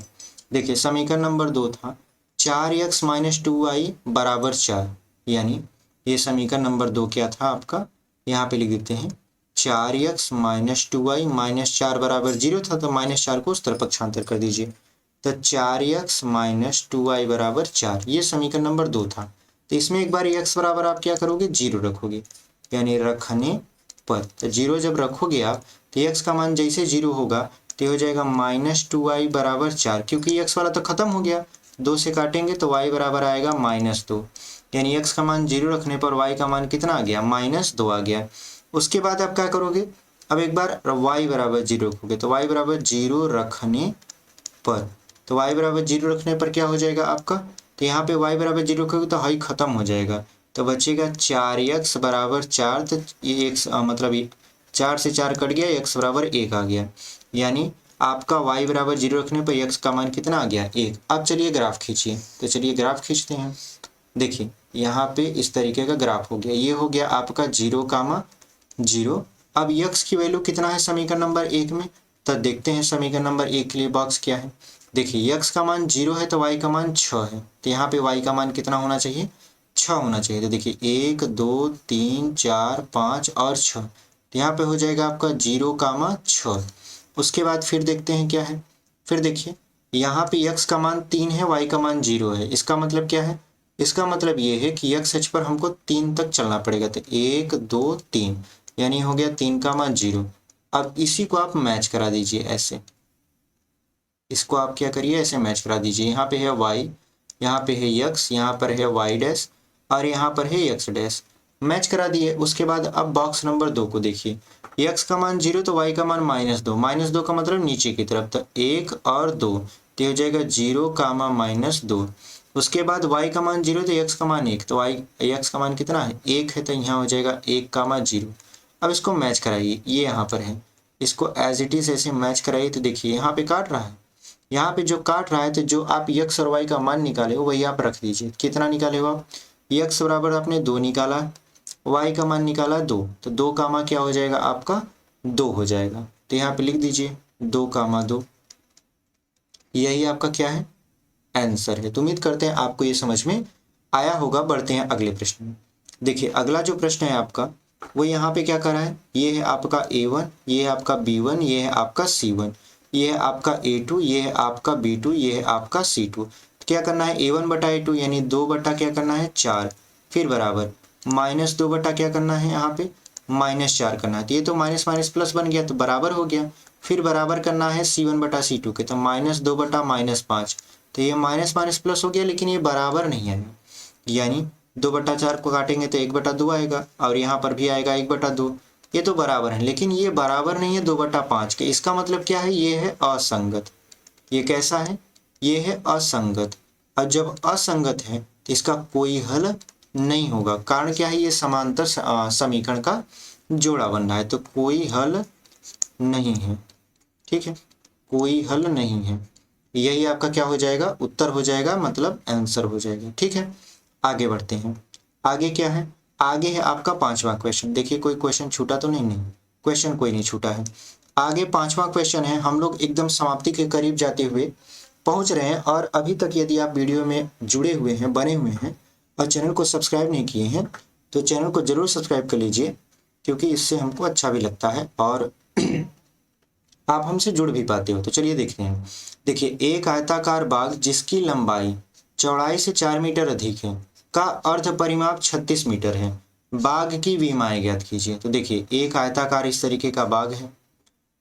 देखिए समीकरण नंबर 2 था 4x माइनस 2y बराबर 4, यानी ये समीकरण नंबर 2 क्या था आपका, यहाँ पे लिख देते हैं 4x माइनस 2y माइनस 4 बराबर 0 था, तो -4 को उस तरफ पक्षांतर कर दीजिए, तो 4x माइनस 2y बराबर 4, ये समीकरण नंबर 2 था। तो इसमें एक बार x बराबर आप क्या करोगे, 0 रखोगे, यानी रखने पर, तो 0 जब रखोगे आप, तो x का मान जैसे 0 होगा तो हो जाएगा -2y बराबर 4, क्योंकि x वाला तो खत्म हो गया, 2 से काटेंगे तो y बराबर आएगा -2, यानी x का मान 0 रखने पर y का मान कितना आ गया, -2 आ गया। उसके बाद आप क्या करोगे, अब एक बार y बराबर 0 रखोगे, तो y बराबर 0 रखने पर, तो y बराबर 0 रखने पर क्या हो जाएगा आपका, तो यहाँ पे y बराबर 0 रखोगे तो y खत्म हो जाएगा, तो बचेगा 4x बराबर 4, तो ये x मतलब ये 4 से 4 कट गया, x बराबर 1 आ गया, यानी आपका y बराबर 0 रखने पर x का मान कितना आ गया, 1। अब चलिए ग्राफ खींचिए, तो चलिए ग्राफ खींचते हैं। देखिए यहाँ पे इस तरीके का ग्राफ हो गया, ये हो गया आपका 0, अब x की वैल्यू कितना है समीकरण नंबर 1 में, तो देखते हैं समीकरण नंबर 1 के लिए बॉक्स क्या है। देखिए x का मान 0 है तो y का मान 6 है, तो यहाँ पे y का मान कितना होना चाहिए, 6 होना चाहिए। तो देखिए 1 2 3 4 5 और 6, तो यहाँ पे हो जाएगा आपका 0, 6। उसके बाद फिर देखते हैं क्या है, फिर देखिए यहाँ पे x का मान 3 है, y का मान 0 है, इसका मतलब क्या है, इसका मतलब ये है कि x अक्ष पर हमको 3 तक चलना पड़ेगा, तो 1 2 3, यानी हो गया 3 का मान 0। अब इसी को आप मैच करा दीजिए ऐसे, इसको आप क्या करिए, ऐसे मैच करा दीजिए। यहाँ पे है y, यहाँ पे है x, यहाँ पर है y डैश और यहाँ पर है x डैश, मैच करा दिए। उसके बाद अब बॉक्स नंबर 2 को देखिए, x का मान 0 तो y का मान -2, -2 का मतलब नीचे की तरफ, तो 1 और 2, तो हो जाएगा 0, -2। उसके बाद y का मान 0 तो x का मान 1, तो x का मान कितना है, 1 है, तो यहाँ हो जाएगा 1, 0। अब इसको मैच कराइए, ये यहाँ पर है, इसको एज इट इज ऐसे मैच कराइए, तो देखिए यहाँ पे काट रहा है, यहाँ पे जो काट रहा है, तो जो आप x और y का मान निकाले हो वही आप रख दीजिए। कितना निकाले हो आप, x बराबर आपने 2 निकाला, y का मान निकाला 2, तो 2 कामा क्या हो जाएगा आपका, 2 हो जाएगा, तो यहाँ पे लिख दीजिए 2, 2। यही आपका क्या है, आंसर है। तो उम्मीद करते हैं आपको ये समझ में आया होगा। बढ़ते हैं अगले प्रश्न में। देखिए अगला जो प्रश्न है आपका, वो यहाँ पे क्या कर रहा है, ये है आपका A1, ये है आपका B1, ये है आपका C1, ये है आपका A2, ये है आपका B2, ये है आपका C2। क्या करना है, A1 बटा A2 यानी 2 बटा क्या करना है 4, फिर बराबर -2 बटा क्या करना है यहाँ पे -4 करना है, तो ये तो माइनस माइनस प्लस बन गया, तो बराबर हो गया। फिर बराबर करना है C1 बटा C2 के, तो -2 बटा -5, तो ये माइनस माइनस प्लस हो गया, लेकिन ये बराबर नहीं है, यानी 2/4 को काटेंगे तो 1/2 आएगा, और यहाँ पर भी आएगा 1/2, ये तो बराबर है, लेकिन ये बराबर नहीं है 2/5 के। इसका मतलब क्या है, ये है असंगत। ये कैसा है, ये है असंगत, और जब असंगत है तो इसका कोई हल नहीं होगा। कारण क्या है, ये समांतर समीकरण का जोड़ा बन रहा है, तो कोई हल नहीं है, ठीक है, कोई हल नहीं है। यही आपका क्या हो जाएगा, उत्तर हो जाएगा, मतलब आंसर हो जाएगा, ठीक है। आगे बढ़ते हैं। आगे क्या है, आगे है आपका 5वां क्वेश्चन। देखिए कोई क्वेश्चन छूटा तो नहीं, क्वेश्चन कोई नहीं छूटा है। आगे 5वां क्वेश्चन है, हम लोग एकदम समाप्ति के करीब जाते हुए पहुंच रहे हैं और अभी तक यदि आप वीडियो में जुड़े हुए हैं, बने हुए हैं और चैनल को सब्सक्राइब नहीं किए हैं तो चैनल को ज़रूर सब्सक्राइब कर लीजिए, क्योंकि इससे हमको अच्छा भी लगता है और आप हमसे जुड़ भी पाते हो। तो चलिए देखते हैं। देखिए, एक आयताकार बाग जिसकी लंबाई चौड़ाई से 4 मीटर अधिक है का अर्ध परिमाप 36 मीटर है, बाग की विमाएं ज्ञात कीजिए। तो देखिए, एक आयताकार इस तरीके का बाग है,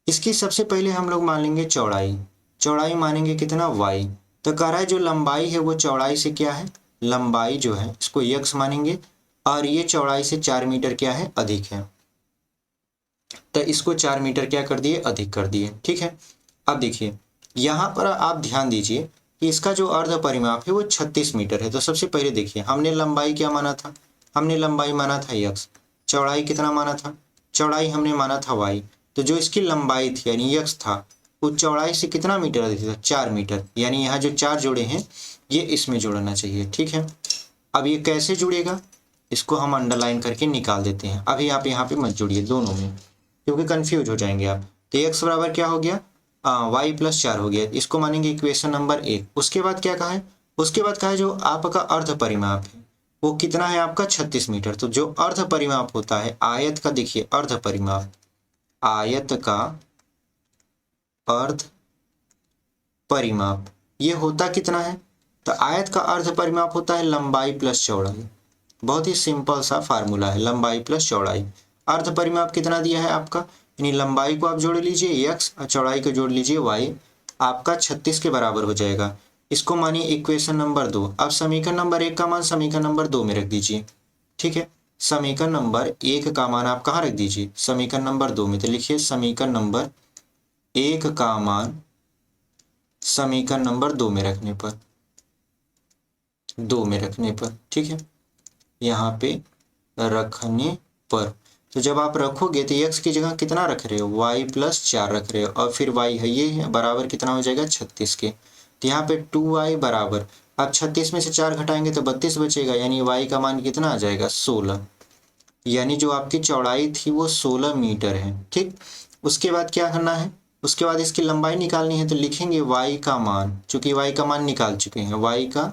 इसकी सबसे पहले हम लोग मान लेंगे चौड़ाई। चौड़ाई मानेंगे कितना, y। तो कह रहा है जो लंबाई है वो चौड़ाई से क्या है, लंबाई जो है इसको x मानेंगे और ये चौड़ाई से 4 मीटर क्या है, अधिक है। तो इसको 4 मीटर क्या कर दिए, अधिक कर दिए। ठीक है, अब देखिए यहाँ पर आप ध्यान दीजिए कि इसका जो अर्ध परिमाप है वो 36 मीटर है। तो सबसे पहले देखिए, हमने लंबाई क्या माना था, हमने लंबाई माना था x। चौड़ाई कितना माना था, चौड़ाई हमने माना था y। तो जो इसकी लंबाई थी यानी x था, वो चौड़ाई से कितना मीटर अधिक था, 4 मीटर। यानी यहाँ जो 4 जोड़े हैं ये इसमें जोड़ना चाहिए। ठीक है, अब ये कैसे जुड़ेगा, इसको हम अंडरलाइन करके निकाल देते हैं। अभी आप यहाँ पे मत जोड़िए दोनों में, क्योंकि कंफ्यूज हो जाएंगे आप। तो x बराबर क्या हो गया, y प्लस 4 हो गया। इसको मानेंगे इक्वेशन नंबर 1। उसके बाद क्या कहा है, उसके बाद कहा है जो आपका अर्ध परिमाप है वो कितना है आपका, 36 मीटर। तो जो अर्ध परिमाप होता है आयत का, देखिए अर्ध परिमाप, आयत का अर्ध परिमाप ये होता कितना है, तो आयत का अर्ध परिमाप होता है लंबाई प्लस चौड़ाई। बहुत ही सिंपल सा फार्मूला है, लंबाई प्लस चौड़ाई। अर्ध परिमाप कितना दिया है आपका, यानी लंबाई को आप जोड़ लीजिए x और चौड़ाई को जोड़ लीजिए y, आपका 36 के बराबर हो जाएगा। इसको मानिए इक्वेशन नंबर 2। अब समीकरण नंबर 1 का मान समीकरण नंबर 2 में रख दीजिए। ठीक है, समीकरण नंबर 1 का मान आप कहाँ रख दीजिए, समीकरण नंबर 2 में। तो लिखिए समीकरण नंबर 1 का मान समीकरण नंबर 2 में रखने पर, 2 में रखने पर, ठीक है, यहाँ पे रखने पर। तो जब आप रखोगे तो x की जगह कितना रख रहे हो, y प्लस 4 रख रहे हो और फिर y है ये है बराबर कितना हो जाएगा, 36 के। तो यहाँ पे 2y बराबर, अब 36 में से 4 घटाएंगे तो 32 बचेगा, यानी y का मान कितना आ जाएगा, 16। यानी जो आपकी चौड़ाई थी वो 16 मीटर है। ठीक, उसके बाद क्या करना है, उसके बाद इसकी लंबाई निकालनी है। तो लिखेंगे y का मान, चूंकि y का मान निकाल चुके हैं, y का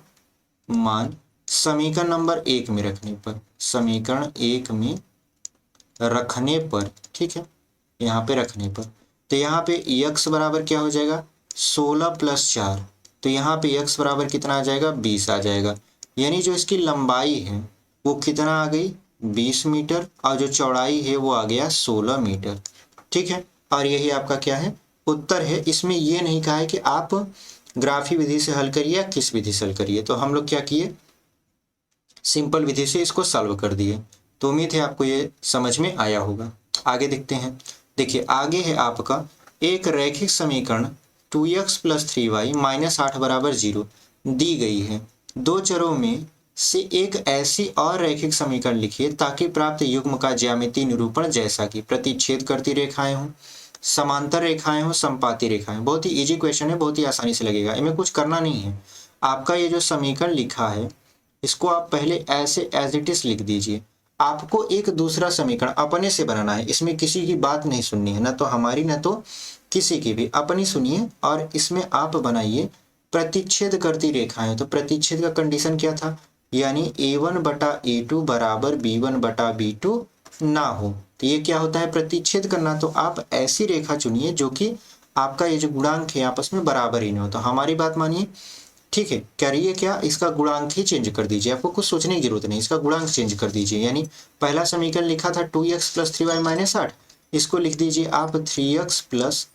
मान समीकरण नंबर 1 में रखने पर, समीकरण 1 में रखने पर, ठीक है, यहाँ पे रखने पर। तो यहाँ पे x बराबर क्या हो जाएगा, 16 प्लस 4। तो यहाँ पे x बराबर कितना आ जाएगा, 20 आ जाएगा। यानी जो इसकी लंबाई है वो कितना आ गई, 20 मीटर और जो चौड़ाई है वो आ गया 16 मीटर। ठीक है, और यही आपका क्या है, उत्तर है। इसमें ये नहीं कहा है कि आप ग्राफी विधि से हल करिए या किस विधि से हल करिए। तो हम लोग क्या किए, सिंपल विधि से इसको सॉल्व कर दिए। तो उम्मीद है आपको ये समझ में आया होगा। आगे देखते हैं। देखिए आगे है आपका एक रैखिक समीकरण 2x प्लस 3y माइनस 8 बराबर 0 दी गई है। दो चरों में से एक ऐसी और रैखिक समीकरण लिखिए ताकि प्राप्त युग्म का ज्यामितीय निरूपण जैसा कि प्रतिच्छेद करती रेखाएं हों, समांतर रेखाएं हों, संपाती रेखाएं। बहुत ही इजी क्वेश्चन है, बहुत ही आसानी से लगेगा, इनमें कुछ करना नहीं है। आपका ये जो समीकरण लिखा है इसको आप पहले ऐसे एज इट इज लिख दीजिए। आपको एक दूसरा समीकरण अपने से बनाना है, इसमें किसी की बात नहीं सुननी है, ना तो हमारी ना तो किसी की भी, अपनी सुनिए और इसमें आप बनाइए प्रतिच्छेद करती रेखाएं। तो प्रतिच्छेद का कंडीशन क्या था, यानी a1 बटा a2 बराबर b1 बटा b2 ना हो। तो ये क्या होता है, प्रतिच्छेद करना। तो आप ऐसी रेखा चुनिए जो कि आपका ये जो गुणांक है आपस में बराबर ही नहीं हो। तो हमारी बात मानिए, ठीक है, करिए क्या, इसका गुणांक ही चेंज कर दीजिए, आपको कुछ सोचने की जरूरत नहीं, इसका गुणांक चेंज कर दीजिए। यानी पहला समीकरण लिखा था 2x प्लस 3y माइनस 8, इसको लिख दीजिए आप 3x प्लस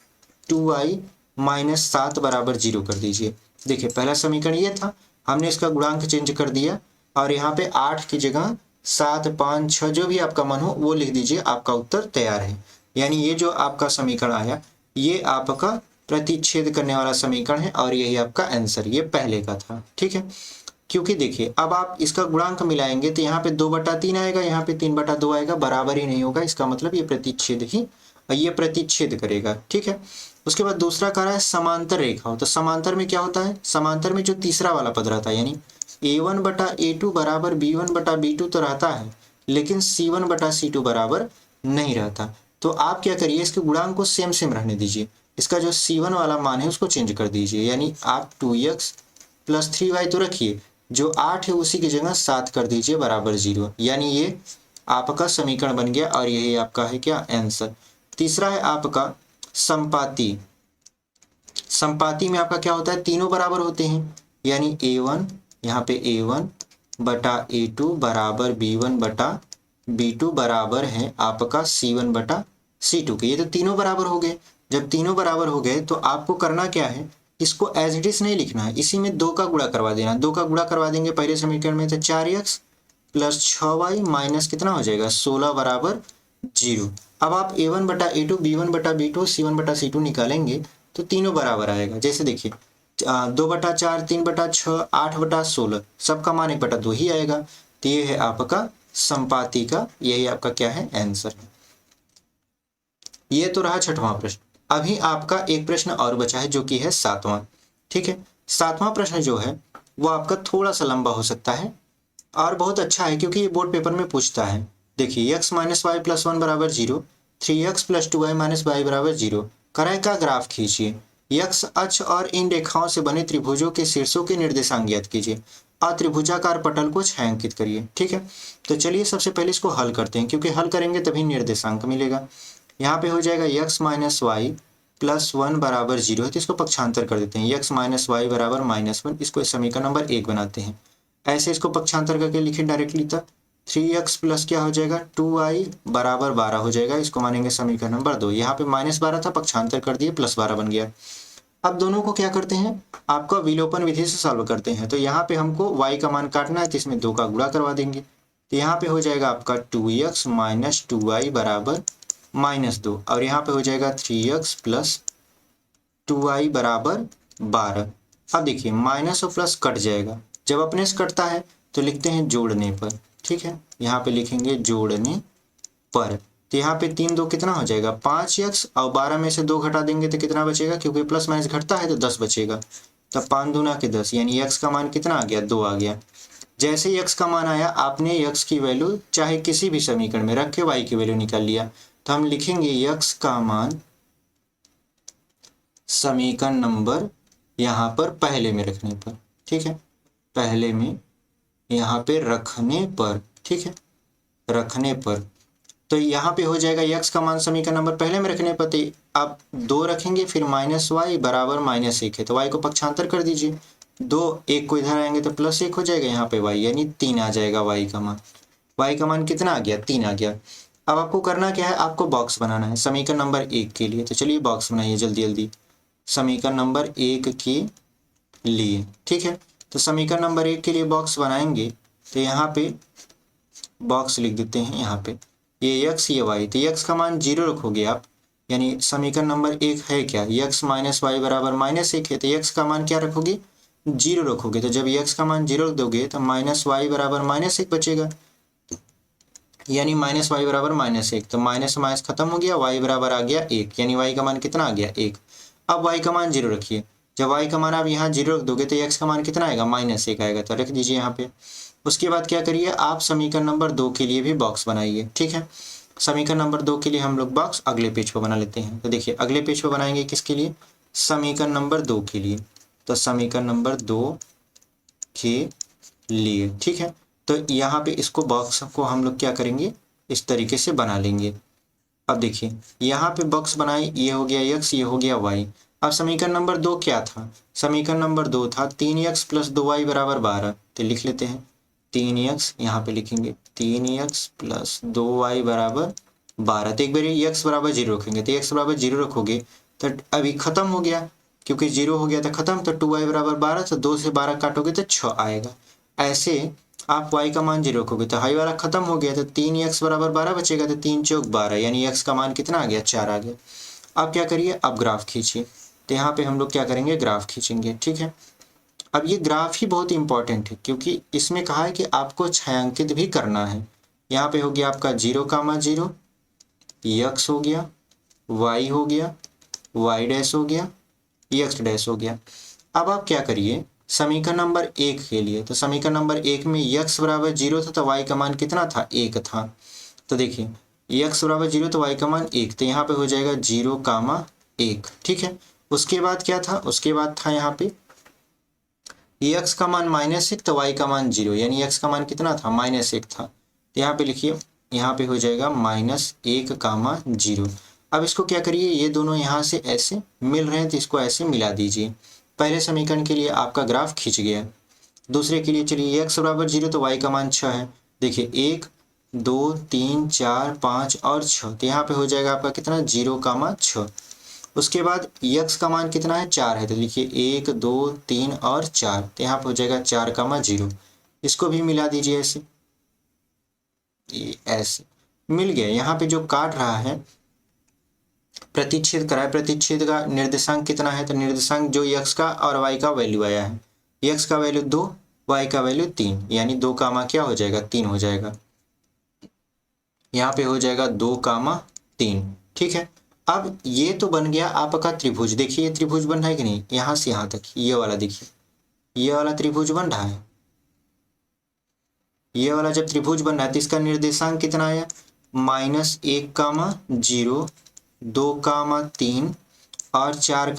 2y माइनस 7 बराबर 0 कर दीजिए। देखिए पहला समीकरण ये था, हमने इसका गुणांक चेंज कर दिया और यहाँ पे 8 की जगह 7, 5, 6 जो भी आपका मन हो वो लिख दीजिए, आपका उत्तर तैयार है। यानी ये जो आपका समीकरण आया ये आपका प्रतिच्छेद करने वाला समीकरण है और यही आपका आंसर, ये पहले का था। ठीक है, क्योंकि देखिए अब आप इसका गुणांक मिलाएंगे तो यहाँ पे 2/3 आएगा, यहाँ पे 3/2 आएगा, बराबर ही नहीं होगा। इसका मतलब ये प्रतिच्छेद ही, ये प्रतिच्छेद करेगा। ठीक है, उसके बाद दूसरा कह रहा है समांतर रेखा हो। तो समांतर में क्या होता है, समांतर में जो तीसरा वाला पद रहता है, यानी a1 बटा a2 बराबर b1 बटा b2 तो रहता है, लेकिन c1 बटा c2 बराबर नहीं रहता। तो आप क्या करिए, इसके गुणांक को सेम सेम रहने दीजिए। इसका जो C1 वाला मान है उसको चेंज कर दीजिए, यानी आप 2x प्लस 3y तो रखिए, जो 8 है उसी की जगह 7 कर दीजिए बराबर 0, यानी ये आपका समीकरण बन गया और यही आपका है क्या आंसर। तीसरा है आपका संपाती। संपाती में आपका क्या होता है, तीनों बराबर होते हैं, यानी a1 यहाँ पे a1 बटा a2 बराबर b1 बटा b2 बराबर है आपका c1 बटा c2 के। ये तो तीनों बराबर हो गए। जब तीनों बराबर हो गए तो आपको करना क्या है, इसको एज इट इज नहीं लिखना है, इसी में 2 का गुणा करवा देना। 2 का गुणा करवा देंगे पहले समीकरण में, तो 4x प्लस 6y माइनस कितना हो जाएगा 16 बराबर 0। अब आप a1 बटा a2 b1 बटा b2 c1 बटा c2 निकालेंगे तो तीनों बराबर आएगा। जैसे देखिए 2 बटा 4 3 बटा 6 8 बटा 16, सबका मान 1 बटा 2 ही आएगा। तो ये है आपका संपाती का, यही आपका क्या है आंसर है। ये तो रहा छठवां प्रश्न। अभी आपका एक प्रश्न और बचा है जो कि है सातवां। ठीक है, सातवां प्रश्न जो है वो आपका थोड़ा सा लंबा हो सकता है और बहुत अच्छा है क्योंकि ये बोर्ड पेपर में पूछता है। देखिए x माइनस वाई प्लस 1 बराबर 0, 3x plus 2y minus Y बराबर 0, क्रय का ग्राफ खींचिए, x अक्ष और इन रेखाओं से बने त्रिभुजों के शीर्षों के निर्देशांक ज्ञात कीजिए और त्रिभुजाकार पटल को छायांकित करिए। ठीक है, तो चलिए सबसे पहले इसको हल करते हैं, क्योंकि हल करेंगे तभी निर्देशांक मिलेगा। यहाँ पे हो जाएगा x माइनस वाई प्लस 1 बराबर 0 है, तो इसको पक्षांतर कर देते हैं, x माइनस वाई बराबर -1, इसको समीकरण नंबर 1 बनाते हैं। ऐसे इसको पक्षांतर करके लिखे डायरेक्टली, तक 3x प्लस क्या हो जाएगा 2y बराबर 12 हो जाएगा, इसको मानेंगे समीकरण नंबर 2। यहाँ पे -12 था, पक्षांतर कर दिए, +12 बन गया। अब दोनों को क्या करते हैं, आपका विलोपन विधि से सॉल्व करते हैं। तो यहाँ पे हमको y का मान काटना है, तो इसमें 2 का गुणा करवा देंगे, तो यहाँ पे हो जाएगा आपका 2x माइनस 2y बराबर -2, और यहाँ पे हो जाएगा 3x प्लस 2y बराबर 12। अब देखिए माइनस और प्लस कट जाएगा, जब अपने से कटता है तो लिखते हैं जोड़ने पर। ठीक है, यहाँ पे लिखेंगे जोड़ने पर, तो यहाँ पे 3 2 कितना हो जाएगा 5x, और 12 में से 2 घटा देंगे तो कितना बचेगा, क्योंकि प्लस माइनस घटता है तो 10 बचेगा। तब 5 दूना के 10, यानी x का मान कितना आ गया 2 आ गया। जैसे ही x का मान आया, आपने x की वैल्यू चाहे किसी भी समीकरण में रख के y की वैल्यू निकाल लिया, तो हम लिखेंगे x का मान समीकरण नंबर यहाँ पर पहले में रखने पर। ठीक है, पहले में यहाँ पे रखने पर, ठीक है, रखने पर, तो यहाँ पे हो जाएगा x का मान समीकरण नंबर पहले में रखने पर, तो आप 2 रखेंगे, फिर -y बराबर -1 है, तो y को पक्षांतर कर दीजिए, 2 1 को इधर आएंगे तो +1 हो जाएगा, यहाँ पे y यानी 3 आ जाएगा y का मान। y का मान कितना आ गया 3 आ गया। अब आपको करना क्या है, आपको बॉक्स बनाना है समीकरण नंबर 1 के लिए। तो चलिए बॉक्स बनाइए जल्दी जल्दी समीकरण नंबर 1 के लिए। ठीक है, तो समीकरण नंबर 1 के लिए बॉक्स बनाएंगे, तो यहाँ पे बॉक्स लिख देते हैं, यहाँ पे ये x ये y, तो x का मान 0 रखोगे आप, यानी समीकरण नंबर 1 है क्या x माइनस वाई बराबर -1 है, तो x का मान क्या रखोगे 0 रखोगे। तो जब x का मान 0 रख दोगे तो -y बराबर -1 बचेगा, यानी -y बराबर -1, तो माइनस माइनस खत्म हो गया, y बराबर आ गया 1, यानी y का मान कितना आ गया 1। अब y का मान 0 रखिए, जब y का मान आप यहाँ 0 रख दोगे तो x का मान कितना आएगा -1 आएगा, तो रख दीजिए यहाँ पे। उसके बाद क्या करिए, आप समीकरण नंबर 2 के लिए भी बॉक्स बनाइए। ठीक है, समीकरण नंबर 2 के लिए हम लोग बॉक्स अगले पेज पर बना लेते हैं। तो देखिए अगले पेज पर बनाएंगे किसके लिए, समीकरण नंबर 2 के लिए, तो समीकरण नंबर 2 के लिए। ठीक है, तो यहाँ पे इसको बॉक्स को हम लोग क्या करेंगे, इस तरीके से बना लेंगे। अब देखिए यहाँ पे बॉक्स बनाए, ये हो गया x, ये हो गया y। अब समीकरण नंबर 2 क्या था, समीकरण नंबर 2 था 3x प्लस 2y बराबर 12, तो लिख लेते हैं 3x, यहाँ पे लिखेंगे 3x प्लस 2y बराबर 12। तो एक बार x बराबर 0 रखेंगे, तो x बराबर 0 रखोगे तो अभी खत्म हो गया, क्योंकि 0 हो गया था खत्म, तो 2y बराबर 12, तो 2 से 12 काटोगे तो 6 आएगा। ऐसे आप y का मान 0 रखोगे तो हाई वाला खत्म हो गया, तो 3x बराबर 12 बचेगा, तो 3 चौक 12, यानी x का मान कितना आ गया 4 आ गया। अब क्या करिए, अब ग्राफ खींचिए, तो यहाँ पे हम लोग क्या करेंगे ग्राफ खींचेंगे। ठीक है, अब ये ग्राफ ही बहुत इंपॉर्टेंट है, क्योंकि इसमें कहा है कि आपको छायांकित भी करना है। यहाँ पे हो गया आपका 0,0, x हो गया, y हो गया, y डैश हो गया, x डैश हो गया। अब आप क्या करिए समीकरण नंबर 1 के लिए, तो समीकरण नंबर 1 में x बराबर 0 था, तो y का मान कितना था 1 था। तो देखिए x बराबर 0 तो y का मान 1, तो यहाँ पे हो जाएगा 0, 1, ठीक है। उसके बाद क्या था, उसके बाद था यहाँ पे x का मान -1 तो y का मान 0, यानी x का मान कितना था, -1 था। तो यहाँ पे लिखिए, यहाँ पे हो जाएगा -1, 0। अब इसको क्या करिए, ये दोनों यहाँ से ऐसे मिल रहे हैं तो इसको ऐसे मिला दीजिए। पहले समीकरण के लिए आपका ग्राफ खींच गया। दूसरे के लिए चलिए, x बराबर 0 तो y का मान 6 है। देखिए 1 2 3 4 5 और 6, तो यहाँ पे हो जाएगा आपका कितना, 0, 6। उसके बाद x का मान कितना है, 4 है, तो लिखिए 1 2 3 और 4, तो यहाँ पे हो जाएगा 4, 0। इसको भी मिला दीजिए ऐसे, ये ऐसे मिल गया। यहाँ पे जो काट रहा है प्रतिच्छेद कराए, प्रतिच्छेद का निर्देशांक कितना है, तो निर्देशांक जो x का और y का वैल्यू आया है, x का वैल्यू 2, y का वैल्यू 3, यानी 2, क्या हो जाएगा, 3 हो जाएगा। यहाँ पे हो जाएगा 2, 3, ठीक है। अब ये तो बन गया आपका त्रिभुज। देखिए ये त्रिभुज बन रहा है कि नहीं, यहाँ से यहाँ तक ये वाला, देखिए ये वाला त्रिभुज बन रहा है। ये वाला जब त्रिभुज बन रहा है तो इसका निर्देशांक कितना आया, -1, 0, 2, 3 और 4,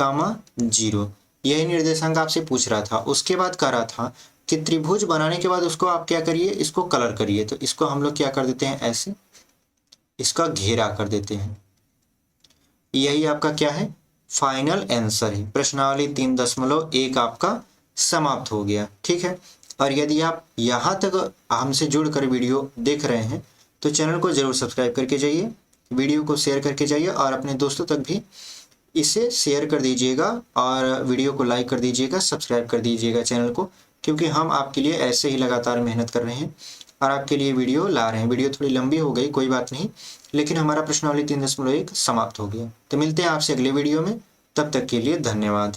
0। यही निर्देशांक आपसे पूछ रहा था। उसके बाद कह रहा था कि त्रिभुज बनाने के बाद उसको आप क्या करिए, इसको कलर करिए। तो इसको हम लोग क्या कर देते हैं, ऐसे इसका घेरा कर देते हैं। यही आपका क्या है, फाइनल आंसर है। प्रश्नावली 3.1 आपका समाप्त हो गया, ठीक है। और यदि आप यहाँ तक हमसे जुड़कर वीडियो देख रहे हैं तो चैनल को जरूर सब्सक्राइब करके जाइए, वीडियो को शेयर करके जाइए और अपने दोस्तों तक भी इसे शेयर कर दीजिएगा और वीडियो को लाइक कर दीजिएगा, सब्सक्राइब कर दीजिएगा चैनल को, क्योंकि हम आपके लिए ऐसे ही लगातार मेहनत कर रहे हैं और आपके लिए वीडियो ला रहे हैं। वीडियो थोड़ी लंबी हो गई, कोई बात नहीं, लेकिन हमारा प्रश्नावली 3.1 समाप्त हो गया। तो मिलते हैं आपसे अगले वीडियो में, तब तक के लिए धन्यवाद।